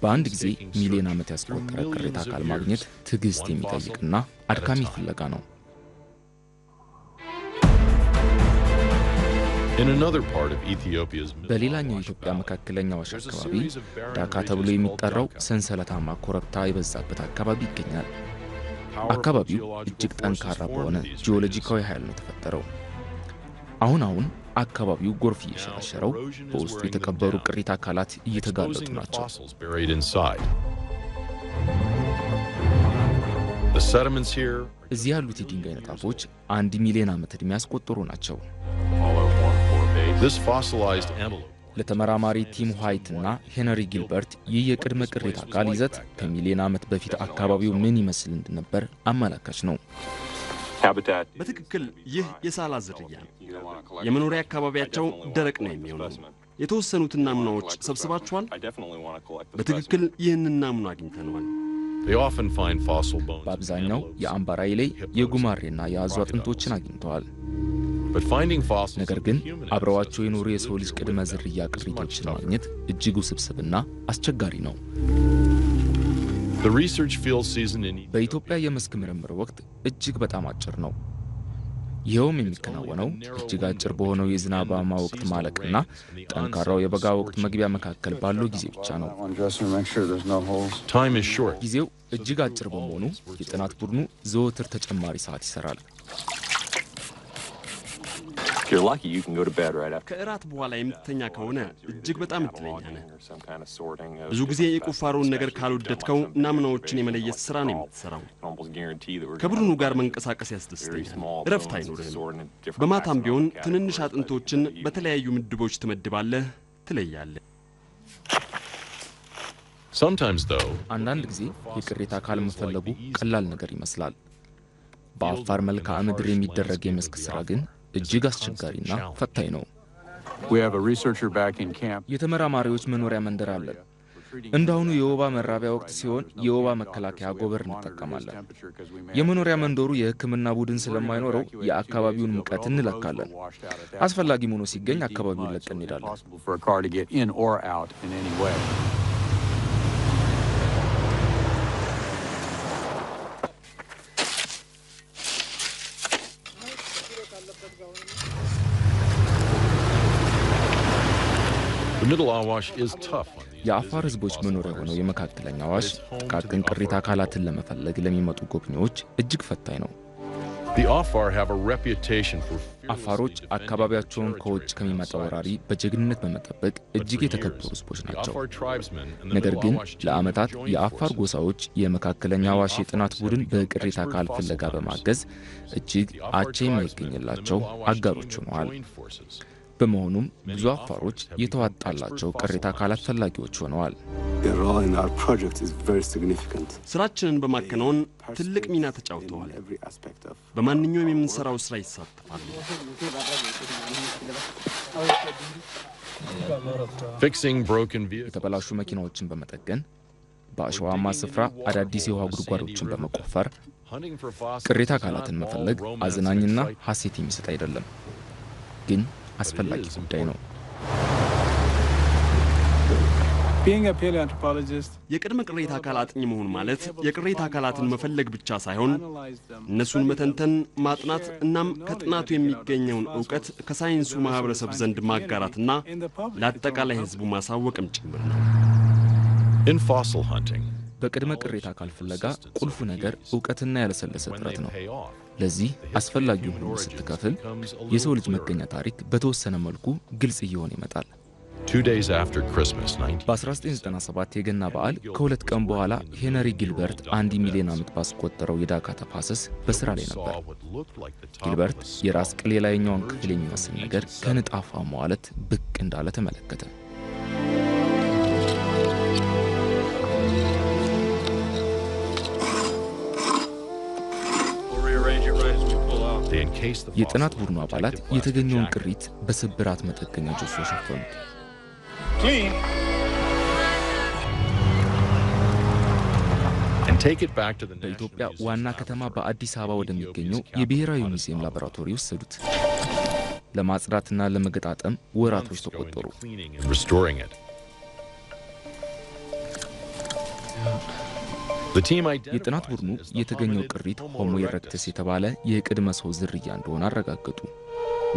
በአንድ ጊዜ ሚሊዮን ዓመት ያስቆጠረ ቅሪተ አካል ማግኘት ትዕግስት የሚጠይቅና አድካሚ ፍለጋ ነው። In another part of Ethiopia's በሌላኛው የኢትዮጵያ መካከለኛው አካባቢ ዳካ ተብሎ የሚጠራው ሰንሰለታማ ኮረብታ የበዛበት አካባቢ ይገኛል። አካባቢው እጅግ ጠንካራ በሆነ ጂኦሎጂካዊ ኃይል ነው የተፈጠረው። አሁን አካባቢው ጎርፍ እየሸረሸረው በውስጡ የተቀበሩ ቅሪተ አካላት እየተጋለጡ ናቸው። እዚህ ያሉት የድንጋይ ንጣፎች 1 ሚሊዮን ዓመት ዕድሜ ያስቆጠሩ ናቸው። This fossilized antelope ለተመራማሪ ቲም ዋይትና ሄነሪ ጊልበርት ይህ የቅድመ ቅሪተ አካል ይዘት ከሚሊዮን ዓመት በፊት አካባቢው ምን ይመስል እንደነበር አመላካች ነው። በትክክል ይህ የሳላ ዝርያ የመኖሪያ አካባቢያቸው ደረቅ ነው የሚሆነው። የተወሰኑትን ናሙናዎች ሰብስባችኋል? በትክክል ይህንን ናሙና አግኝተናል። They often find fossil bones. በአብዛኛው የአምባራይ ላይ የጉማሬና የአዞ አጥንቶችን አግኝተዋል። But finding fossils ነገር ግን አብረዋቸው የኖሩ የሰው ልጅ ቅድመ ዝርያ ቅሪቶችን ማግኘት እጅግ ውስብስብና አስቸጋሪ ነው። The research field season in በኢትዮጵያ የመስክ ምርምር ወቅት እጅግ በጣም አጭር ነው። ይኸውም የሚከናወነው እጅግ አጭር በሆነው የዝናባማ ወቅት ማለቅና ጠንካራው የበጋ ወቅት መግቢያ መካከል ባለው ጊዜ ብቻ ነው። time is short. ጊዜው እጅግ አጭር በመሆኑ የጥናት ቡድኑ ዘወትር ተጨማሪ ሰዓት ይሰራል። If you're lucky, you can go to bed right after. ከእራት በኋላ የምትተኛ ከሆነ እጅግ በጣም እድለኛ ነህ። ብዙ ጊዜ የቁፋሮውን ነገር ካልወደድከው ናሙናዎችን የመለየት ስራ ነው የምትሰራው። ከቡድኑ ጋር መንቀሳቀስ ያስደስተኛል። እረፍት አይኖርህም። በማታም ቢሆን ትንንሽ አጥንቶችን በተለያዩ ምድቦች ትመድባለህ፣ ትለያለህ። Sometimes though, አንዳንድ ጊዜ የቅሪተ አካል መፈለጉ ቀላል ነገር ይመስላል። በአፋር መልክዓ ምድር የሚደረግ የመስክ ስራ ግን እጅግ አስቸጋሪና ፈታኝ ነው። We have a researcher back in camp. የተመራማሪዎች መኖሪያ መንደር አለ። እንዳሁኑ የወባ መራቢያ ወቅት ሲሆን የወባ መከላከያ ጎበር እንጠቀማለን። የመኖሪያ መንደሩ የሕክምና ቡድን ስለማይኖረው የአካባቢውን ሙቀት እንለካለን። አስፈላጊ ሆኖ ሲገኝ አካባቢውን ለቀን እንሄዳለን። the Middle Awash is tough on these. የአፋር ህዝቦች መኖሪያ ሆነው የመካከለኛ አዋሽ ጥቃቅን ቅሪተ አካላትን ለመፈለግ ለሚመጡ ጎብኚዎች እጅግ ፈታኝ ነው። The Afar have a reputation for አፋሮች አካባቢያቸውን ከውጭ ከሚመጣ ወራሪ በጀግንነት በመጠበቅ እጅግ የተከበሩ ህዝቦች ናቸው። ነገር ግን ለዓመታት የአፋር ጎሳዎች የመካከለኛ አዋሽ የጥናት ቡድን በቅሪተ አካል ፍለጋ በማገዝ እጅግ አቻ የማይገኝላቸው አጋሮች ሆነዋል። በመሆኑም ብዙ አፋሮች የተዋጣላቸው ቅሪተ አካላት ፈላጊዎች ሆነዋል። ስራችንን በማከናወን ትልቅ ሚና ተጫውተዋል። በማንኛውም የምንሰራው ስራ ይሳተፋሉ። fixing broken vehicles. የተበላሹ መኪናዎችን በመጠገን በአሸዋማ ስፍራ አዳዲስ የውሃ ጉድጓዶችን በመቆፈር Hunting for fossils. ቅሪተ አካላትን መፈለግ አዝናኝና ሐሴት የሚሰጥ አይደለም፣ ግን አስፈላጊ ጉዳይ ነው። Being a paleoanthropologist, የቅድመ ቅሪተ አካል አጥኚ መሆን ማለት የቅሪተ አካላትን መፈለግ ብቻ ሳይሆን እነሱን መተንተን፣ ማጥናት እናም ከጥናቱ የሚገኘውን ዕውቀት ከሳይንሱ ማህበረሰብ ዘንድ ማጋራትና ለአጠቃላይ ህዝቡ ማሳወቅም ጭምር ነው። In fossil hunting, በቅድመ ቅሪተ አካል ፍለጋ ቁልፉ ነገር ዕውቀትና ያለሰለሰ ጥረት ነው። ለዚህ አስፈላጊውን ሁሉ ስትከፍል የሰው ልጅ መገኛ ታሪክ በተወሰነ መልኩ ግልጽ እየሆነ ይመጣል። 2 days after Christmas, በ1997 የገና በዓል ከሁለት ቀን በኋላ ሄነሪ ጊልበርት 1 ሚሊዮን ዓመት ባስቆጠረው የዳካ ተፋሰስ በስራ ላይ ነበር። ጊልበርት የራስ ቅል የላይኛውን ክፍል የሚመስል ነገር ከንጣፋ መዋለት ብቅ እንዳለ ተመለከተ። they encased the የጥናት fossil ቡድኑ in አባላት protective የተገኘውን plastic ቅሪት በስብራት መጠገኛ ጆሶ ሸፈኑት። take it back to the በኢትዮጵያ ዋና ከተማ በአዲስ አበባ ወደሚገኘው የብሔራዊ ሙዚየም ላቦራቶሪ ወሰዱት። ለማጽዳትና ለመገጣጠም ወራቶች ተቆጠሩ። restoring it. የጥናት ቡድኑ የተገኘው ቅሪት ሆሞ ኢሬክተስ የተባለ የቅድመ ሰው ዝርያ እንደሆነ አረጋገጡ።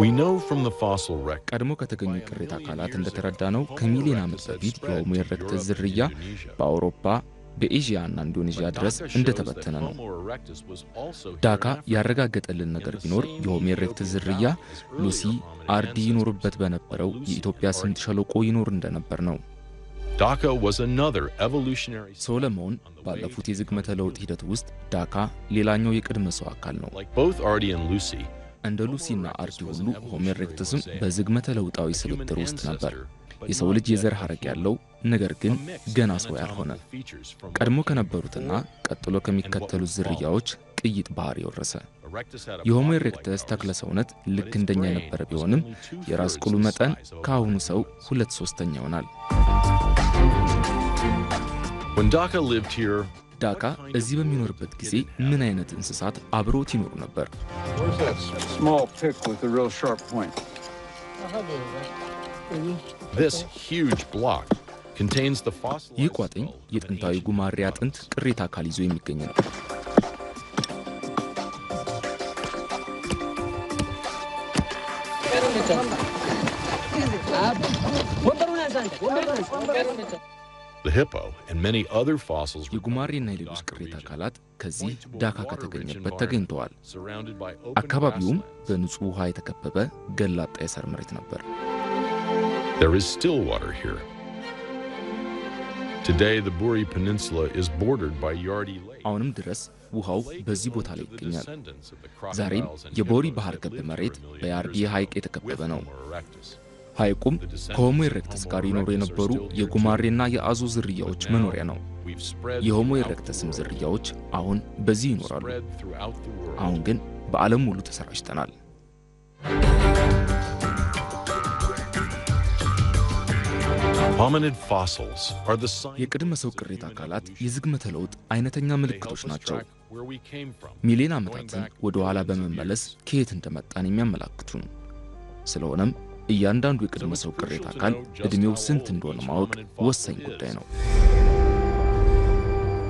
We know from the fossil record ቀድሞ ከተገኙ ቅሪት አካላት እንደተረዳነው ከሚሊዮን ዓመት በፊት የሆሞ ኢሬክተስ ዝርያ በአውሮፓ በኤዥያና ኢንዶኔዥያ ድረስ እንደተበተነ ነው። ዳካ ያረጋገጠልን ነገር ቢኖር የሆሞ ኢሬክተስ ዝርያ ሉሲ አርዲ ይኖርበት በነበረው የኢትዮጵያ ስምጥ ሸለቆ ይኖር እንደነበር ነው። Dhaka was another evolutionary ሶሎሞን ባለፉት የዝግመተ ለውጥ ሂደት ውስጥ ዳካ ሌላኛው የቅድመ ሰው አካል ነው። like both Ardi and Lucy. እንደ ሉሲና አርዲ ሁሉ ሆሞ ኢሬክተስም በዝግመተ ለውጣዊ ስብጥር ውስጥ ነበር። የሰው ልጅ የዘር ሐረግ ያለው ነገር ግን ገና ሰው ያልሆነ ቀድሞ ከነበሩትና ቀጥሎ ከሚከተሉት ዝርያዎች ቅይጥ ባህሪ ወረሰ። የሆሞ ኢሬክተስ ተክለ ሰውነት ልክ እንደኛ የነበረ ቢሆንም የራስ ቅሉ መጠን ከአሁኑ ሰው 2/3 ይሆናል። When Dhaka lived here, ዳካ እዚህ በሚኖርበት ጊዜ ምን አይነት እንስሳት አብሮት ይኖሩ ነበር? Where's that small pick with the real sharp point? this huge block contains the fossil. ይህ ቋጥኝ የጥንታዊ ጉማሬ አጥንት ቅሪተ አካል ይዞ የሚገኝ ነው። The hippo and many other fossils were የጉማሬና የሌሎች ቅሪተ አካላት ከዚህ ዳካ ከተገኘበት ተገኝተዋል። surrounded by open አካባቢውም wastelands. በንጹህ ውሃ የተከበበ ገላጣ የሳር መሬት ነበር። There is still water here. Today, the Buri Peninsula is bordered by Yardi Lake. አሁንም ድረስ ውሃው በዚህ ቦታ ላይ The ይገኛል። descendants of the ዛሬም crocodiles and የቦሪ hippos ባህር that ገብ lived መሬት here a million በያርዲ years ሐይቅ ago የተከበበ with ነው። Homo erectus. ሐይቁም ከሆሞ ኢሬክተስ ጋር ይኖሩ የነበሩ የጉማሬና የአዞ ዝርያዎች መኖሪያ ነው። We've spread የሆሞ throughout the ኢሬክተስም world. ዝርያዎች አሁን በዚህ ይኖራሉ። Spread throughout the world. አሁን ግን በዓለም ሙሉ ተሰራጭተናል። Hominid fossils are the sign የቅድመ ሰው ቅሪተ አካላት የዝግመተ ለውጥ አይነተኛ ምልክቶች ናቸው። where we came from. ሚሊዮን ዓመታትን ወደ ኋላ በመመለስ ከየት እንደመጣን የሚያመላክቱ ነው። ስለሆነም እያንዳንዱ የቅድመ ሰው ቅሪተ አካል እድሜው ስንት እንደሆነ ማወቅ ወሳኝ ጉዳይ ነው።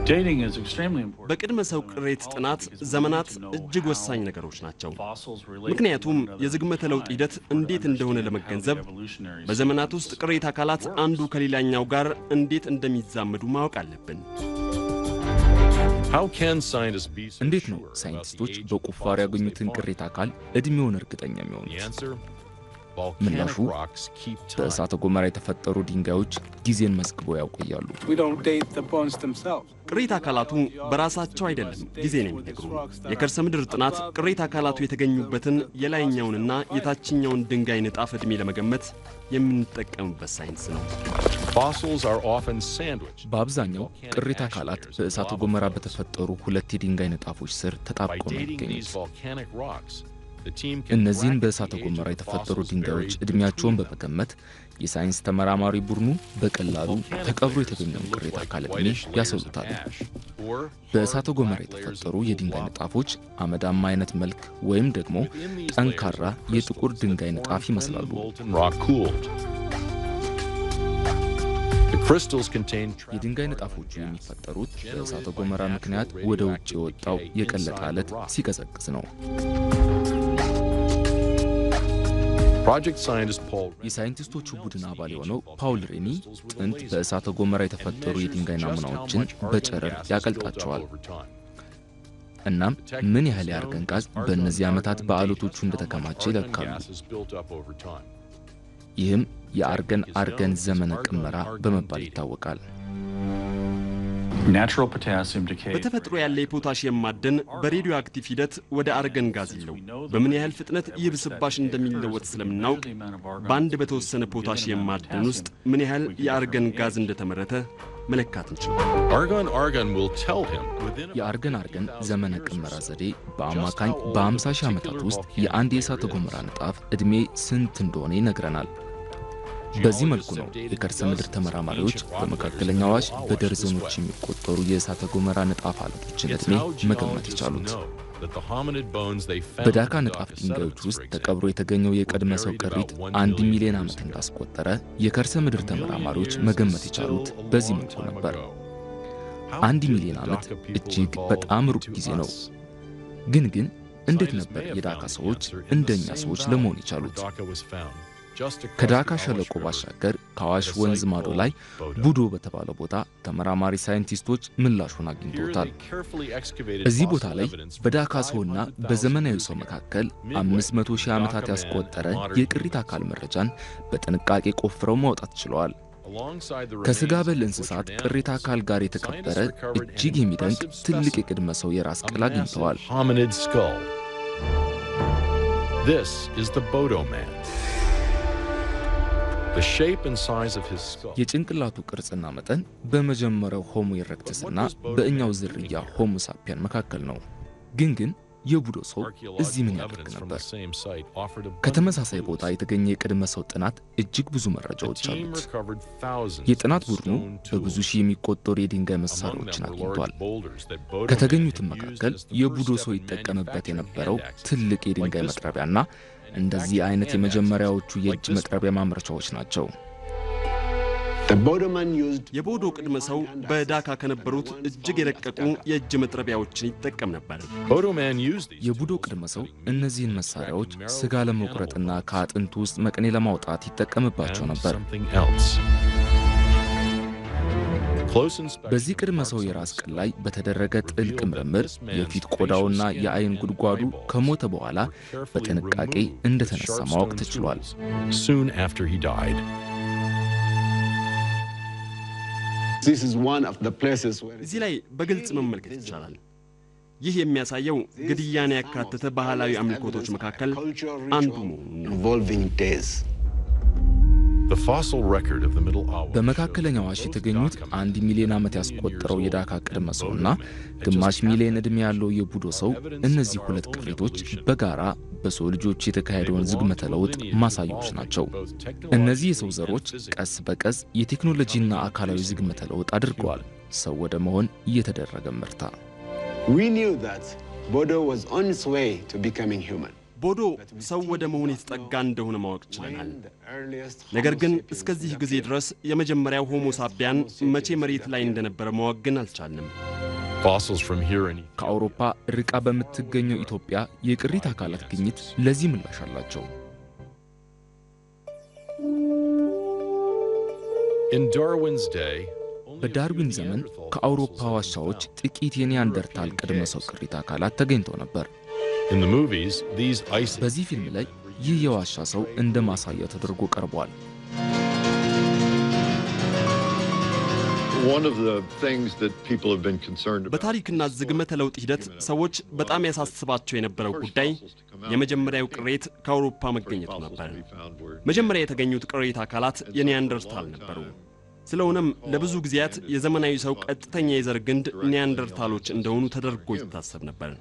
Dating is extremely important. በቅድመ ሰው ቅሪት ጥናት ዘመናት እጅግ ወሳኝ ነገሮች ናቸው። ምክንያቱም የዝግመተ ለውጥ ሂደት እንዴት እንደሆነ ለመገንዘብ በዘመናት ውስጥ ቅሪተ አካላት አንዱ ከሌላኛው ጋር እንዴት እንደሚዛመዱ ማወቅ አለብን። How can scientists be so እንዴት ነው sure about the ሳይንቲስቶች age of በቁፋሮ fossils ያገኙትን they find? ቅሪተ አካል እድሜውን እርግጠኛ The የሚሆኑት? answer? ምላሹ Volcanic rocks keep time. በእሳተ ገሞራ የተፈጠሩ ድንጋዮች ጊዜን መዝግበው ያቆያሉ። We don't date the bones themselves. ቅሪተ አካላቱ በራሳቸው አይደለም ጊዜን የሚነግሩ። የከርሰ ምድር ጥናት ቅሪተ አካላቱ የተገኙበትን የላይኛውንና የታችኛውን ድንጋይ ንጣፍ ዕድሜ ለመገመት የምንጠቀምበት ሳይንስ ነው። Fossils are often sandwiched. በአብዛኛው ቅሪተ አካላት በእሳተ ገሞራ በተፈጠሩ ሁለት የድንጋይ ንጣፎች ስር By ተጣብቀው ነው dating these የሚገኙት። volcanic rocks, the team can እነዚህን bracket በእሳተ the age ገሞራ of the የተፈጠሩ fossils ድንጋዮች buried እድሜያቸውን between them. በመገመት የሳይንስ ተመራማሪ ቡድኑ በቀላሉ ተቀብሮ የተገኘውን ቅሪተ አካል ዕድሜ ያሰሉታል። በእሳተ ገሞራ የተፈጠሩ የድንጋይ ንጣፎች አመዳማ አይነት መልክ ወይም ደግሞ ጠንካራ የጥቁር ድንጋይ ንጣፍ ይመስላሉ። Molten rock cooled. The crystals contain የድንጋይ ንጣፎቹ የሚፈጠሩት በእሳተ ገሞራ ምክንያት ወደ ውጭ የወጣው የቀለጠ አለት ሲቀዘቅዝ ነው። Project scientist Paul የሳይንቲስቶቹ ቡድን አባል የሆነው ፓውል ሬኒ ጥንት በእሳተ ገሞራ የተፈጠሩ የድንጋይ ናሙናዎችን በጨረር ያቀልጣቸዋል። እናም ምን ያህል የአርገን ጋዝ በእነዚህ ዓመታት በአለቶቹ እንደተከማቸ ይለካሉ። ይህም የአርገን ዘመነ ቅመራ በመባል ይታወቃል። Natural potassium decay. በተፈጥሮ ያለ የፖታሺየም ማዕድን በሬዲዮ አክቲቭ ሂደት ወደ አርገን ጋዝ ይለው በምን ያህል ፍጥነት ይህ ብስባሽ እንደሚለወጥ ስለምናውቅ በአንድ በተወሰነ ፖታሺየም ማዕድን ውስጥ ምን ያህል የአርገን ጋዝ እንደተመረተ መለካት እንችላለን። Argon will tell him within የአርገን ዘመነ ቅመራ ዘዴ በአማካኝ በ50 ሺህ ዓመታት ውስጥ የአንድ የእሳተ ገሞራ ንጣፍ ዕድሜ ስንት እንደሆነ ይነግረናል። በዚህ መልኩ ነው የከርሰ ምድር ተመራማሪዎች በመካከለኛው አዋሽ በደርዘኖች የሚቆጠሩ የእሳተ ገሞራ ንጣፍ አለቶችን ዕድሜ መገመት የቻሉት። በዳካ ንጣፍ ድንጋዮች ውስጥ ተቀብሮ የተገኘው የቀድመ ሰው ቅሪት 1 ሚሊዮን ዓመት እንዳስቆጠረ የከርሰ ምድር ተመራማሪዎች መገመት የቻሉት በዚህ መልኩ ነበር። 1 ሚሊዮን ዓመት እጅግ በጣም ሩቅ ጊዜ ነው። ግን እንዴት ነበር የዳካ ሰዎች እንደኛ ሰዎች ለመሆን የቻሉት? ከዳካ ሸለቆ ባሻገር ከአዋሽ ወንዝ ማዶ ላይ ቡዶ በተባለ ቦታ ተመራማሪ ሳይንቲስቶች ምላሹን አግኝተውታል። እዚህ ቦታ ላይ በዳካ ሰውና በዘመናዊ ሰው መካከል 500 ሺህ ዓመታት ያስቆጠረ የቅሪት አካል መረጃን በጥንቃቄ ቆፍረው ማውጣት ችለዋል። ከስጋ በል እንስሳት ቅሪት አካል ጋር የተቀበረ እጅግ የሚደንቅ ትልቅ የቅድመ ሰው የራስ ቅል አግኝተዋል። This is the Bodo man. The shape and size of his skull. የጭንቅላቱ ቅርጽና መጠን በመጀመሪያው ሆሞ ኢሬክተስና በእኛው ዝርያ ሆሞ ሳፒያን መካከል ነው። ግን የቡዶ ሰው እዚህ ምን ያደርግ ነበር? ከተመሳሳይ ቦታ የተገኘ የቅድመ ሰው ጥናት እጅግ ብዙ መረጃዎች አሉት። የጥናት ቡድኑ በብዙ ሺህ የሚቆጠሩ የድንጋይ መሳሪያዎችን አግኝቷል። ከተገኙትም መካከል የቡዶ ሰው ይጠቀምበት የነበረው ትልቅ የድንጋይ መጥረቢያና እንደዚህ አይነት የመጀመሪያዎቹ የእጅ መጥረቢያ ማምረቻዎች ናቸው። የቦዶ ቅድመ ሰው በዳካ ከነበሩት እጅግ የረቀቁ የእጅ መጥረቢያዎችን ይጠቀም ነበር። የቡዶ ቅድመ ሰው እነዚህን መሳሪያዎች ስጋ ለመቁረጥና ከአጥንቱ ውስጥ መቅኔ ለማውጣት ይጠቀምባቸው ነበር። በዚህ ቅድመ ሰው የራስ ቅል ላይ በተደረገ ጥልቅ ምርምር የፊት ቆዳውና የአይን ጉድጓዱ ከሞተ በኋላ በጥንቃቄ እንደተነሳ ማወቅ ተችሏል። እዚህ ላይ በግልጽ መመልከት ይቻላል። ይህ የሚያሳየው ግድያን ያካተተ ባህላዊ አምልኮቶች መካከል አንዱ መሆኑን ነው። በመካከለኛው አዋሽ የተገኙት 1 ሚሊዮን ዓመት ያስቆጠረው የዳካ ቅድመ ሰውና ግማሽ ሚሊዮን ዕድሜ ያለው የቡዶ ሰው እነዚህ ሁለት ቅሪቶች በጋራ በሰው ልጆች የተካሄደውን ዝግመተ ለውጥ ማሳያዎች ናቸው። እነዚህ የሰው ዘሮች ቀስ በቀስ የቴክኖሎጂና አካላዊ ዝግመተ ለውጥ አድርገዋል። ሰው ወደ መሆን እየተደረገ ምርታ ቦዶ ሰው ወደ መሆን የተጠጋ እንደሆነ ማወቅ ችለናል። ነገር ግን እስከዚህ ጊዜ ድረስ የመጀመሪያው ሆሞ ሳፒያን መቼ መሬት ላይ እንደነበረ ማወቅ ግን አልቻልንም። ከአውሮፓ ርቃ በምትገኘው ኢትዮጵያ የቅሪት አካላት ግኝት ለዚህ ምላሽ አላቸው። በዳርዊን ዘመን ከአውሮፓ ዋሻዎች ጥቂት የኒያንደርታል ቅድመ ሰው ቅሪት አካላት ተገኝተው ነበር። በዚህ ፊልም ላይ ይህ የዋሻ ሰው እንደ ማሳያ ተደርጎ ቀርቧል። በታሪክና ዝግመተ ለውጥ ሂደት ሰዎች በጣም ያሳስባቸው የነበረው ጉዳይ የመጀመሪያው ቅሬት ከአውሮፓ መገኘቱ ነበር። መጀመሪያ የተገኙት ቅሬት አካላት የኒያንደርታል ነበሩ። ስለሆነም ለብዙ ጊዜያት የዘመናዊ ሰው ቀጥተኛ የዘር ግንድ ኒያንደርታሎች እንደሆኑ ተደርጎ ይታሰብ ነበር።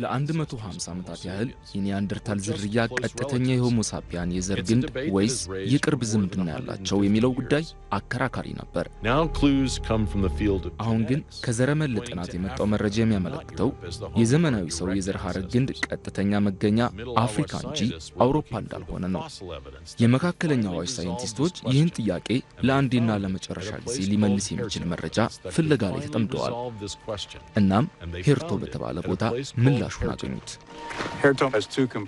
ለ150 ዓመታት ያህል የኒያንደርታል ዝርያ ቀጥተኛ የሆሞ ሳፒያን የዘር ግንድ ወይስ የቅርብ ዝምድና ያላቸው የሚለው ጉዳይ አከራካሪ ነበር። አሁን ግን ከዘረመል ጥናት የመጣው መረጃ የሚያመለክተው የዘመናዊ ሰው የዘር ሐረግ ግንድ ቀጥተኛ መገኛ አፍሪካ እንጂ አውሮፓ እንዳልሆነ ነው። የመካከለኛው አዋሽ ሳይንቲስቶች ይህን ጥያቄ ለአንዴና ለመጨረሻ ጊዜ ሊመልስ የሚችል መረጃ ፍለጋ ላይ ተጠምደዋል። እናም ሄርቶ በተባለ ቦታ ምላሹን አገኙት።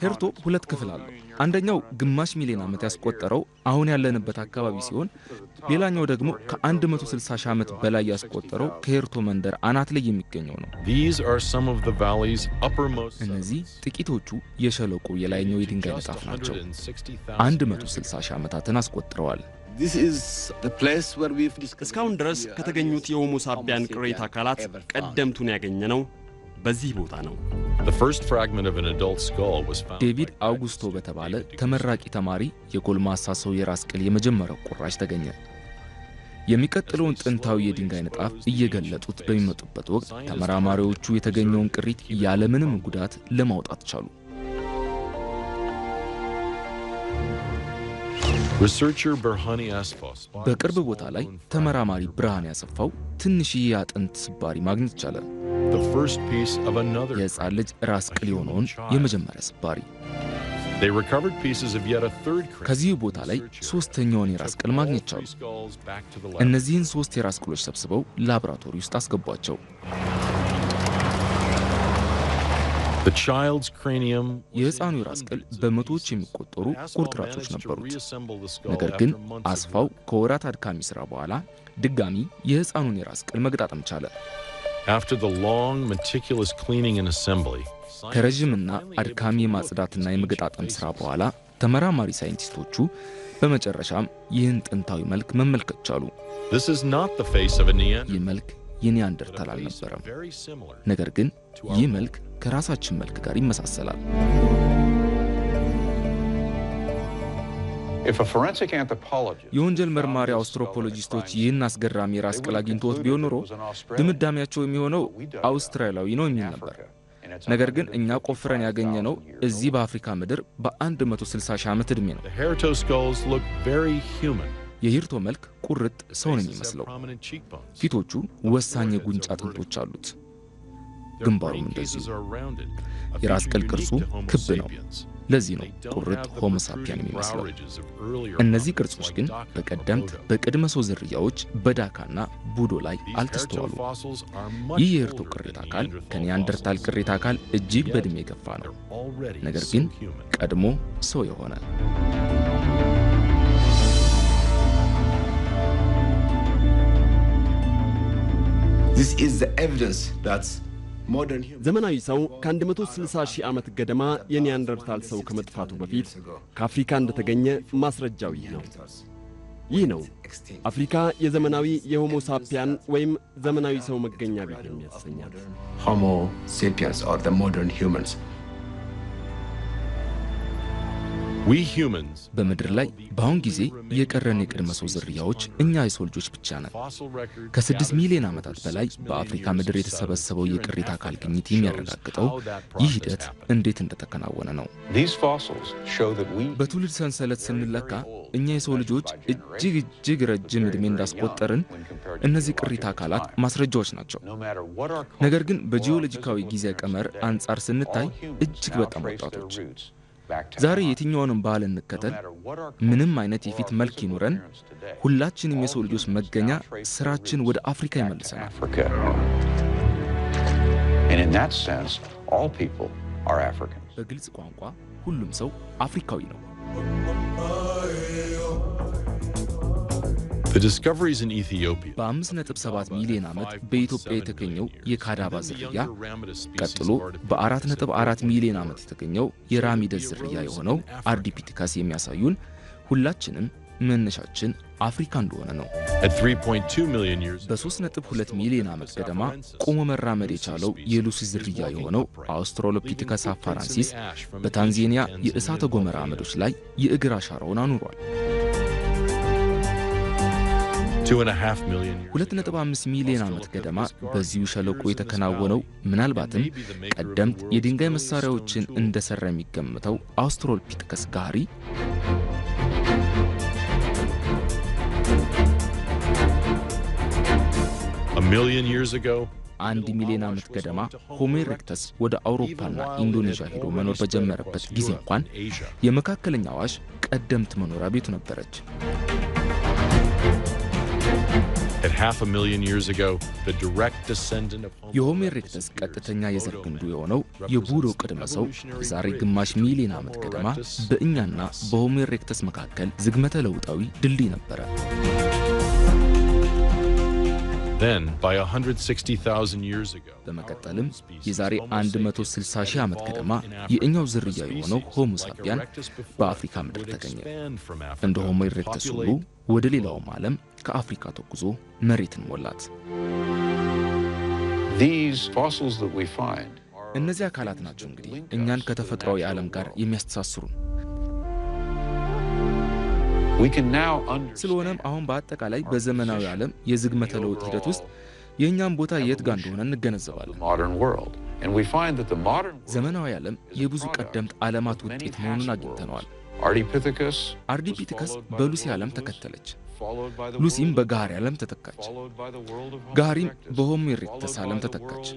ሄርቶ ሁለት ክፍል አለው። አንደኛው ግማሽ ሚሊዮን ዓመት ያስቆጠረው አሁን ያለንበት አካባቢ ሲሆን ሌላኛው ደግሞ ከ160 ሺህ ዓመት በላይ ያስቆጠረው ከሄርቶ መንደር አናት ላይ የሚገኘው ነው። እነዚህ ጥቂቶቹ የሸለቆ የላይኛው የድንጋይ ንጣፍ ናቸው። 160 ሺህ ዓመታትን አስቆጥረዋል። እስካሁን ድረስ ከተገኙት የሆሞ ሳፒያን ቅሪተ አካላት ቀደምቱን ያገኘነው በዚህ ቦታ ነው። ዴቪድ አውጉስቶ በተባለ ተመራቂ ተማሪ የጎልማሳ ሰው የራስ ቅል የመጀመሪያው ቁራጭ ተገኘ። የሚቀጥለውን ጥንታዊ የድንጋይ ንጣፍ እየገለጡት በሚመጡበት ወቅት ተመራማሪዎቹ የተገኘውን ቅሪት ያለምንም ጉዳት ለማውጣት ቻሉ። Researcher Berhani Asfaw በቅርብ ቦታ ላይ ተመራማሪ ብርሃን ያሰፋው ትንሽዬ አጥንት ስባሪ ማግኘት ቻለ። the first piece of another. የሕፃን ልጅ ራስ ቅል የሆነውን የመጀመሪያ ስባሪ። They recovered pieces of yet a third cranium. ከዚህ ቦታ ላይ ሶስተኛውን የራስ ቅል ማግኘት ቻሉ። እነዚህን ሶስት የራስ ቅሎች ሰብስበው ላቦራቶሪ ውስጥ አስገቧቸው። The child's cranium የሕፃኑ የራስ ቅል በመቶዎች የሚቆጠሩ ቁርጥራጮች ነበሩት። ነገር ግን አስፋው ከወራት አድካሚ ሥራ በኋላ ድጋሚ የሕፃኑን የራስ ቅል መግጣጠም ቻለ። After the long meticulous cleaning and assembly, ከረጅምና አድካሚ የማጽዳትና የመገጣጠም ሥራ በኋላ ተመራማሪ ሳይንቲስቶቹ በመጨረሻም ይህን ጥንታዊ መልክ መመልከት ቻሉ። this is not the face of a Neanderthal. ይህ መልክ የኒያንደርታል አልነበረም። ነገር ግን ይህ መልክ ከራሳችን መልክ ጋር ይመሳሰላል። If a forensic anthropologist የወንጀል መርማሪ አውስትሮፖሎጂስቶች ይህን አስገራሚ የራስ ቅል አግኝተውት ቢሆን ኖሮ ድምዳሜያቸው የሚሆነው አውስትራሊያዊ ነው የሚል ነበር። ነገር ግን እኛ ቆፍረን ያገኘነው እዚህ በአፍሪካ ምድር በ160 ሺህ ዓመት ዕድሜ ነው። The Hairto skulls look very human. የሂርቶ መልክ ቁርጥ ሰው ነው የሚመስለው። ፊቶቹ ወሳኝ የጉንጭ አጥንቶች አሉት። ግንባሩም እንደዚሁ። የራስ ቅል ቅርጹ ክብ ነው። ለዚህ ነው ቁርጥ ሆሞ ሳፒያን የሚመስለው። እነዚህ ቅርጾች ግን በቀደምት በቅድመ ሰው ዝርያዎች በዳካና ቡዶ ላይ አልተስተዋሉም። ይህ የሂርቶ ቅሪተ አካል ከኒያንደርታል ቅሪተ አካል እጅግ በዕድሜ የገፋ ነው። ነገር ግን ቀድሞ ሰው የሆነ This is the evidence that modern humans ዘመናዊ ሰው ከ160 ሺህ ዓመት ገደማ የኒያንደርታል ሰው ከመጥፋቱ በፊት ከአፍሪካ እንደተገኘ ማስረጃው ይህ ነው። አፍሪካ የዘመናዊ የሆሞ ሳፒያን ወይም ዘመናዊ ሰው መገኛ ቤት የሚያሰኛት Homo sapiens or the modern humans. We humans በምድር ላይ በአሁን ጊዜ የቀረን የቅድመ ሰው ዝርያዎች እኛ የሰው ልጆች ብቻ ነን። ከ6 ሚሊዮን ዓመታት በላይ በአፍሪካ ምድር የተሰበሰበው የቅሪተ አካል ግኝት የሚያረጋግጠው ይህ ሂደት እንዴት እንደተከናወነ ነው። These fossils show that we በትውልድ ሰንሰለት ስንለካ እኛ የሰው ልጆች እጅግ ረጅም ዕድሜ እንዳስቆጠርን እነዚህ ቅሪተ አካላት ማስረጃዎች ናቸው። ነገር ግን በጂኦሎጂካዊ ጊዜ ቀመር አንጻር ስንታይ እጅግ በጣም ወጣቶች። ዛሬ የትኛውንም ባህል እንከተል፣ ምንም አይነት የፊት መልክ ይኖረን፣ ሁላችንም የሰው ልጆች መገኛ ስራችን ወደ አፍሪካ ይመልሰናል። And in that sense, all people are Africans. በግልጽ ቋንቋ ሁሉም ሰው አፍሪካዊ ነው። The discoveries in Ethiopia በ5.7 ሚሊዮን ዓመት በኢትዮጵያ የተገኘው የካዳባ ዝርያ ቀጥሎ በ4.4 ሚሊዮን ዓመት የተገኘው የራሚደስ ዝርያ የሆነው አርዲፒቲካስ የሚያሳዩን ሁላችንም መነሻችን አፍሪካ እንደሆነ ነው። at 3.2 million years በ3.2 ሚሊዮን ዓመት ገደማ ቆሞ መራመድ የቻለው የሉሲ ዝርያ የሆነው አውስትራሎፒቲከስ አፋራንሲስ በታንዛኒያ የእሳተ ገሞራ አመዶች ላይ የእግር አሻራውን አኑሯል። 2.5 million years 2.5 ሚሊዮን ዓመት ገደማ በዚሁ ሸለቆ የተከናወነው ምናልባትም ቀደምት የድንጋይ መሳሪያዎችን እንደሰራ የሚገመተው አውስትራሎፒቲከስ ጋሪ a million years ago 1 ሚሊዮን ዓመት ገደማ ሆሞ ኢሬክተስ ወደ አውሮፓና ኢንዶኔዥያ ሄዶ መኖር በጀመረበት ጊዜ እንኳን የመካከለኛው አዋሽ ቀደምት መኖሪያ ቤቱ ነበረች። at 500,000 years ago the direct descendant of የሆሞ ኢሬክተስ ቀጥተኛ የዘር ግንዱ የሆነው የቡዶ ቅድመ ሰው የዛሬ ግማሽ ሚሊዮን ዓመት ገደማ በእኛና በሆሞ ኢሬክተስ መካከል ዝግመተ ለውጣዊ ድልድይ ነበረ። then by 160,000 years ago በመቀጠልም የዛሬ 160 ሺህ ዓመት ገደማ የእኛው ዝርያ የሆነው ሆሞ ሳፒያን በአፍሪካ ምድር ተገኘ። እንደ ሆሞ ኢሬክተስ ሁሉ ወደ ሌላውም ዓለም ከአፍሪካ ተጉዞ መሬትን ሞላት። These fossils that we find እነዚህ አካላት ናቸው እንግዲህ እኛን ከተፈጥሯዊ ዓለም ጋር የሚያስተሳስሩን። ስለሆነም አሁን በአጠቃላይ በዘመናዊ ዓለም የዝግመተ ለውጥ ሂደት ውስጥ የእኛም ቦታ የት ጋር እንደሆነ እንገነዘባለን። ዘመናዊ ዓለም የብዙ ቀደምት ዓለማት ውጤት መሆኑን አግኝተነዋል። አርዲፒቲከስ በሉሲ ዓለም ተከተለች። ሉሲም በጋሪ ዓለም ተተካች። ጋሪም በሆሞ ኢሬክተስ ዓለም ተተካች።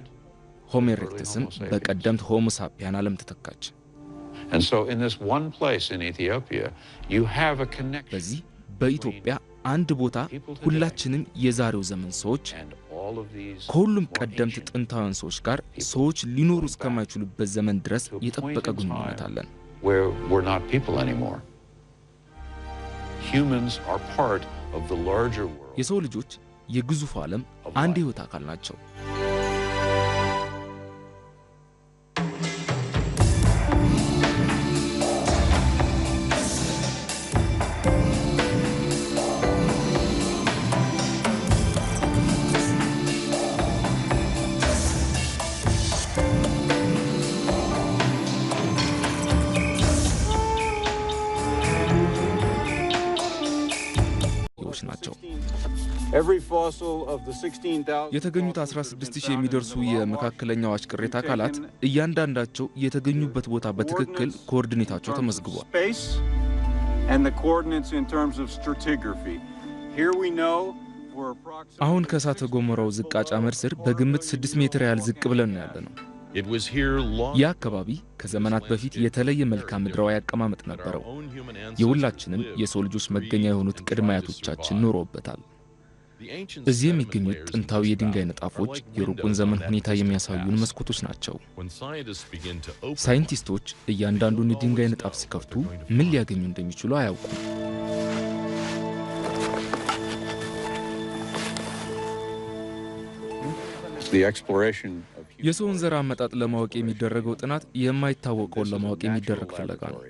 ሆሞ ኢሬክተስም በቀደምት ሆሞ ሳፒያን ዓለም ተተካች። በዚህ በኢትዮጵያ አንድ ቦታ ሁላችንም የዛሬው ዘመን ሰዎች ከሁሉም ቀደምት ጥንታውያን ሰዎች ጋር ሰዎች ሊኖሩ እስከማይችሉበት ዘመን ድረስ የጠበቀ ግንኙነት አለን። የሰው ልጆች የግዙፍ ዓለም አንድ ህይወት አካል ናቸው። የተገኙት 16000 የሚደርሱ የመካከለኛው አዋሽ ቅሪተ አካላት እያንዳንዳቸው የተገኙበት ቦታ በትክክል ኮኦርዲኔታቸው ተመዝግቧል። አሁን ከእሳተ ገሞራው ዝቃጭ አመድ ስር በግምት 6 ሜትር ያህል ዝቅ ብለን ነው ያለነው። ያ አካባቢ ከዘመናት በፊት የተለየ መልክዓ ምድራዊ አቀማመጥ ነበረው። የሁላችንም የሰው ልጆች መገኛ የሆኑት ቅድመ አያቶቻችን ኖረውበታል። እዚህ የሚገኙት ጥንታዊ የድንጋይ ንጣፎች የሩቁን ዘመን ሁኔታ የሚያሳዩን መስኮቶች ናቸው። ሳይንቲስቶች እያንዳንዱን የድንጋይ ንጣፍ ሲከፍቱ ምን ሊያገኙ እንደሚችሉ አያውቁም። የሰውን ዘር አመጣጥ ለማወቅ የሚደረገው ጥናት የማይታወቀውን ለማወቅ የሚደረግ ፍለጋ ነው።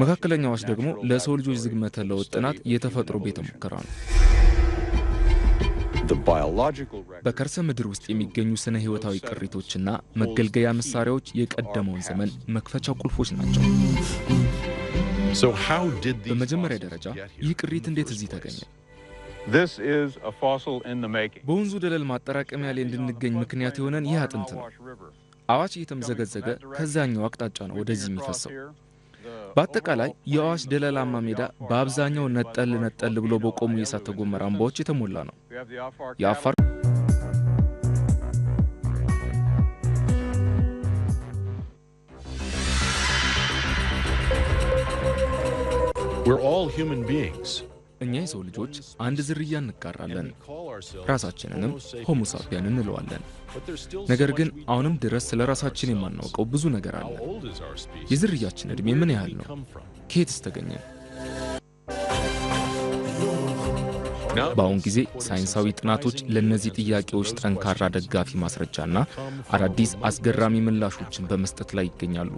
መካከለኛው አዋሽ ደግሞ ለሰው ልጆች ዝግመተ ለውጥ ጥናት የተፈጥሮ ቤተ ሙከራ ነው። በከርሰ ምድር ውስጥ የሚገኙ ስነ ህይወታዊ ቅሪቶችና መገልገያ መሳሪያዎች የቀደመውን ዘመን መክፈቻ ቁልፎች ናቸው። በመጀመሪያ ደረጃ ይህ ቅሪት እንዴት እዚህ ተገኘ? በወንዙ ደለል ማጠራቀሚያ ላይ እንድንገኝ ምክንያት የሆነን ይህ አጥንት ነው። አዋሽ እየተምዘገዘገ ከዛኛው አቅጣጫ ነው ወደዚህ የሚፈሰው። በአጠቃላይ የአዋሽ ደለላማ ሜዳ በአብዛኛው ነጠል ብሎ በቆሙ የእሳተ ገሞራ አምባዎች የተሞላ ነው። የአፋር We're all human beings. እኛ የሰው ልጆች አንድ ዝርያ እንጋራለን። ራሳችንንም ሆሞ ሳፒያን እንለዋለን። ነገር ግን አሁንም ድረስ ስለ ራሳችን የማናውቀው ብዙ ነገር አለ። የዝርያችን ዕድሜ ምን ያህል ነው? ከየትስ ተገኘ? በአሁን ጊዜ ሳይንሳዊ ጥናቶች ለነዚህ ጥያቄዎች ጠንካራ ደጋፊ ማስረጃና አዳዲስ አስገራሚ ምላሾችን በመስጠት ላይ ይገኛሉ።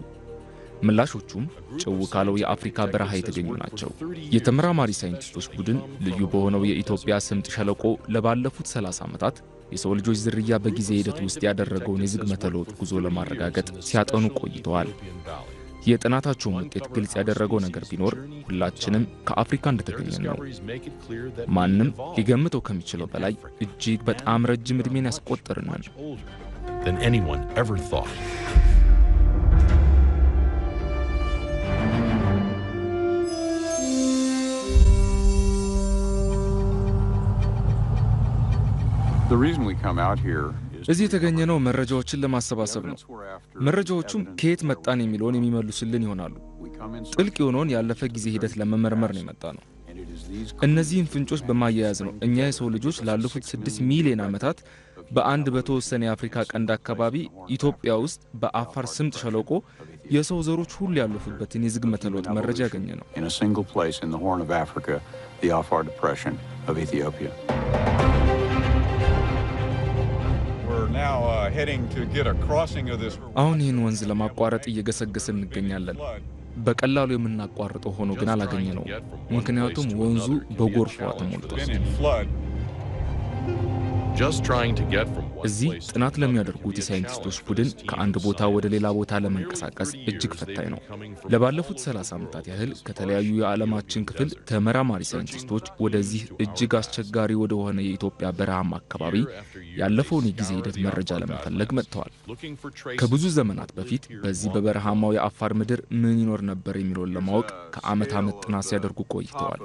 ምላሾቹም ጭው ካለው የአፍሪካ በረሃ የተገኙ ናቸው። የተመራማሪ ሳይንቲስቶች ቡድን ልዩ በሆነው የኢትዮጵያ ስምጥ ሸለቆ ለባለፉት 30 ዓመታት የሰው ልጆች ዝርያ በጊዜ ሂደት ውስጥ ያደረገውን የዝግመተ ለውጥ ጉዞ ለማረጋገጥ ሲያጠኑ ቆይተዋል። የጥናታቸውን ውጤት ግልጽ ያደረገው ነገር ቢኖር ሁላችንም ከአፍሪካ እንደተገኘን ነው። ማንም ሊገምተው ከሚችለው በላይ እጅግ በጣም ረጅም ዕድሜን ያስቆጠርነን። እዚህ የተገኘነው መረጃዎችን ለማሰባሰብ ነው። መረጃዎቹም ከየት መጣን የሚለውን የሚመልሱልን ይሆናሉ። ጥልቅ የሆነውን ያለፈ ጊዜ ሂደት ለመመርመር ነው የመጣነው። እነዚህን ፍንጮች በማያያዝ ነው እኛ የሰው ልጆች ላለፉት 6 ሚሊዮን ዓመታት በአንድ በተወሰነ የአፍሪካ ቀንድ አካባቢ ኢትዮጵያ ውስጥ በአፋር ስምጥ ሸለቆ የሰው ዘሮች ሁሉ ያለፉበትን የዝግመተ ለውጥ መረጃ ያገኘነው። አሁን ይህን ወንዝ ለማቋረጥ እየገሰገስን እንገኛለን። በቀላሉ የምናቋርጠው ሆኖ ግን አላገኘነውም። ምክንያቱም ወንዙ በጎርፍ ተሞልቷል። just trying to get from one እዚህ place ጥናት ለሚያደርጉት የሳይንቲስቶች ቡድን ከአንድ ቦታ ወደ ሌላ ቦታ ለመንቀሳቀስ እጅግ ፈታኝ ነው። ለባለፉት 30 ዓመታት ያህል ከተለያዩ የዓለማችን ክፍል ተመራማሪ ሳይንቲስቶች ወደዚህ እጅግ አስቸጋሪ ወደ ሆነ የኢትዮጵያ በረሃማ አካባቢ ያለፈውን የጊዜ ሂደት መረጃ ለመፈለግ መጥተዋል። ከብዙ ዘመናት በፊት በዚህ በበረሃማው የአፋር ምድር ምን ይኖር ነበር የሚለውን ለማወቅ ከዓመት ጥናት ሲያደርጉ ቆይተዋል።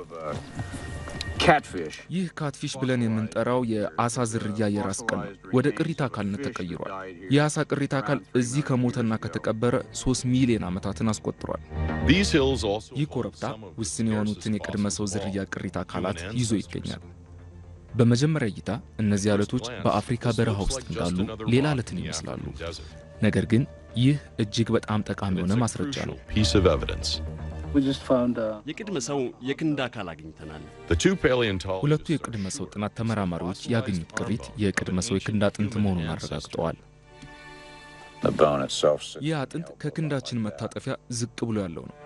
ይህ ካትፊሽ ብለን የምንጠራው የአሳ ዝርያ የራስ ቅል ወደ ቅሪተ አካልነት ተቀይሯል። የአሳ ቅሪተ አካል እዚህ ከሞተና ከተቀበረ 3 ሚሊዮን ዓመታትን አስቆጥሯል። ይህ ኮረብታ ውስን የሆኑትን የቅድመ ሰው ዝርያ ቅሪተ አካላት ይዞ ይገኛል። በመጀመሪያ እይታ እነዚህ አለቶች በአፍሪካ በረሃ ውስጥ እንዳሉ ሌላ አለትን ይመስላሉ። ነገር ግን ይህ እጅግ በጣም ጠቃሚ የሆነ ማስረጃ ነው። የቅድመ ሰው የክንድ አካል አግኝተናል። ሁለቱ የቅድመ ሰው ጥናት ተመራማሪዎች ያገኙት ቅሪት የቅድመ ሰው የክንድ አጥንት መሆኑን አረጋግጠዋል። ይህ አጥንት ከክንዳችን መታጠፊያ ዝቅ ብሎ ያለው ነው።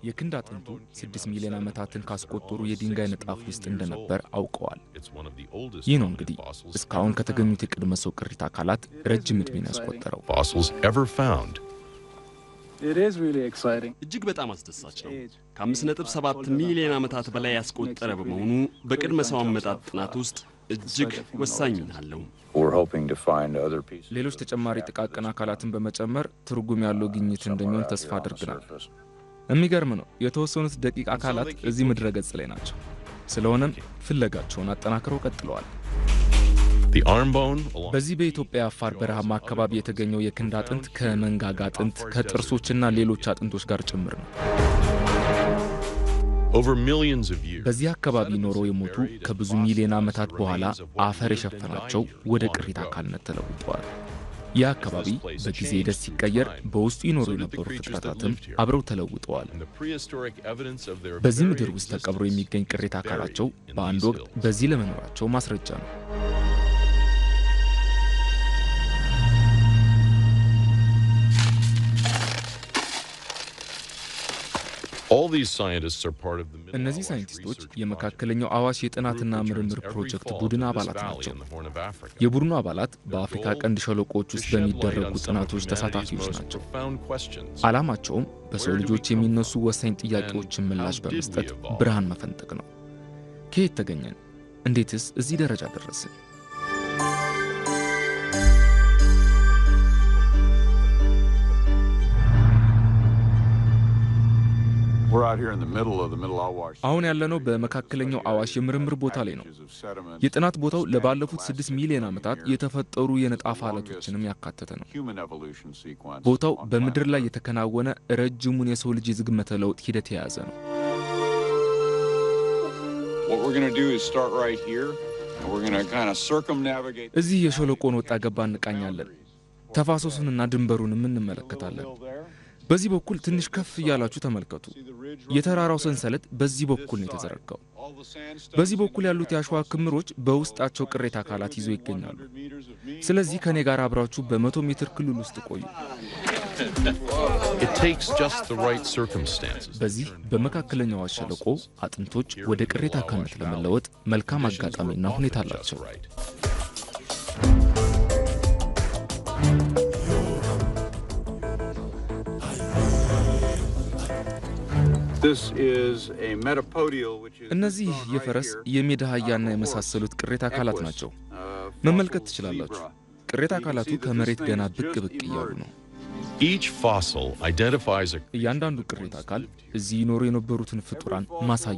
የክንድ አጥንቱ 6 ሚሊዮን ዓመታትን ካስቆጠሩ የድንጋይ ንጣፍ ውስጥ እንደነበር አውቀዋል። ይህ ነው እንግዲህ እስካሁን ከተገኙት የቅድመ ሰው ቅሪት አካላት ረጅም ዕድሜን ያስቆጠረው። It is really exciting. እጅግ በጣም አስደሳች ነው። ከ5.7 ሚሊዮን ዓመታት በላይ ያስቆጠረ በመሆኑ በቅድመ ሰው አመጣጥ ጥናት ውስጥ እጅግ ወሳኝ ሚና አለው። ሌሎች ተጨማሪ ጥቃቅን አካላትን በመጨመር ትርጉም ያለው ግኝት እንደሚሆን ተስፋ አድርገናል። የሚገርም ነው። የተወሰኑት ደቂቅ አካላት እዚህ ምድረ ገጽ ላይ ናቸው። ስለሆነም ፍለጋቸውን አጠናክረው ቀጥለዋል። በዚህ በኢትዮጵያ አፋር በረሃማ አካባቢ የተገኘው የክንድ አጥንት ከመንጋጋ አጥንት ከጥርሶችና ሌሎች አጥንቶች ጋር ጭምር ነው። በዚህ አካባቢ ኖረው የሞቱ ከብዙ ሚሊዮን ዓመታት በኋላ አፈር የሸፈናቸው ወደ ቅሪተ አካልነት ተለውጠዋል። ይህ አካባቢ በጊዜ ሂደት ሲቀየር በውስጡ ይኖሩ የነበሩ ፍጥረታትም አብረው ተለውጠዋል። በዚህ ምድር ውስጥ ተቀብሮ የሚገኝ ቅሪተ አካላቸው በአንድ ወቅት በዚህ ለመኖራቸው ማስረጃ ነው። እነዚህ ሳይንቲስቶች የመካከለኛው አዋሽ የጥናትና ምርምር ፕሮጀክት ቡድን አባላት ናቸው። የቡድኑ አባላት በአፍሪካ ቀንድ ሸለቆዎች ውስጥ በሚደረጉ ጥናቶች ተሳታፊዎች ናቸው። ዓላማቸውም በሰው ልጆች የሚነሱ ወሳኝ ጥያቄዎችን ምላሽ በመስጠት ብርሃን መፈንጠቅ ነው። ከየት ተገኘን? እንዴትስ እዚህ ደረጃ ደረስን? አሁን ያለነው በመካከለኛው አዋሽ የምርምር ቦታ ላይ ነው። የጥናት ቦታው ለባለፉት 6 ሚሊዮን ዓመታት የተፈጠሩ የንጣፍ አለቶችንም ያካተተ ነው። ቦታው በምድር ላይ የተከናወነ ረጅሙን የሰው ልጅ የዝግመተ ለውጥ ሂደት የያዘ ነው። እዚህ የሸለቆን ወጣ ገባ እንቃኛለን። ተፋሰሱንና ድንበሩንም እንመለከታለን። በዚህ በኩል ትንሽ ከፍ ያላችሁ ተመልከቱ። የተራራው ሰንሰለት በዚህ በኩል ነው የተዘረጋው። በዚህ በኩል ያሉት ያሸዋ ክምሮች በውስጣቸው ቅሪተ አካላት ይዘው ይገኛሉ። ስለዚህ ከኔ ጋር አብራችሁ በ100 ሜትር ክልል ውስጥ ቆዩ። በዚህ በመካከለኛው አዋሽ ሸለቆ አጥንቶች ወደ ቅሪተ አካልነት ለመለወጥ መልካም አጋጣሚና ሁኔታ አላቸው። እነዚህ የፈረስ የሜዳ አህያና የመሳሰሉት ቅሪተ አካላት ናቸው። መመልከት ትችላላችሁ። ቅሪተ አካላቱ ከመሬት ገና ብቅ እያሉ ነው። እያንዳንዱ ቅሪተ አካል እዚህ ይኖሩ የነበሩትን ፍጡራን ማሳያ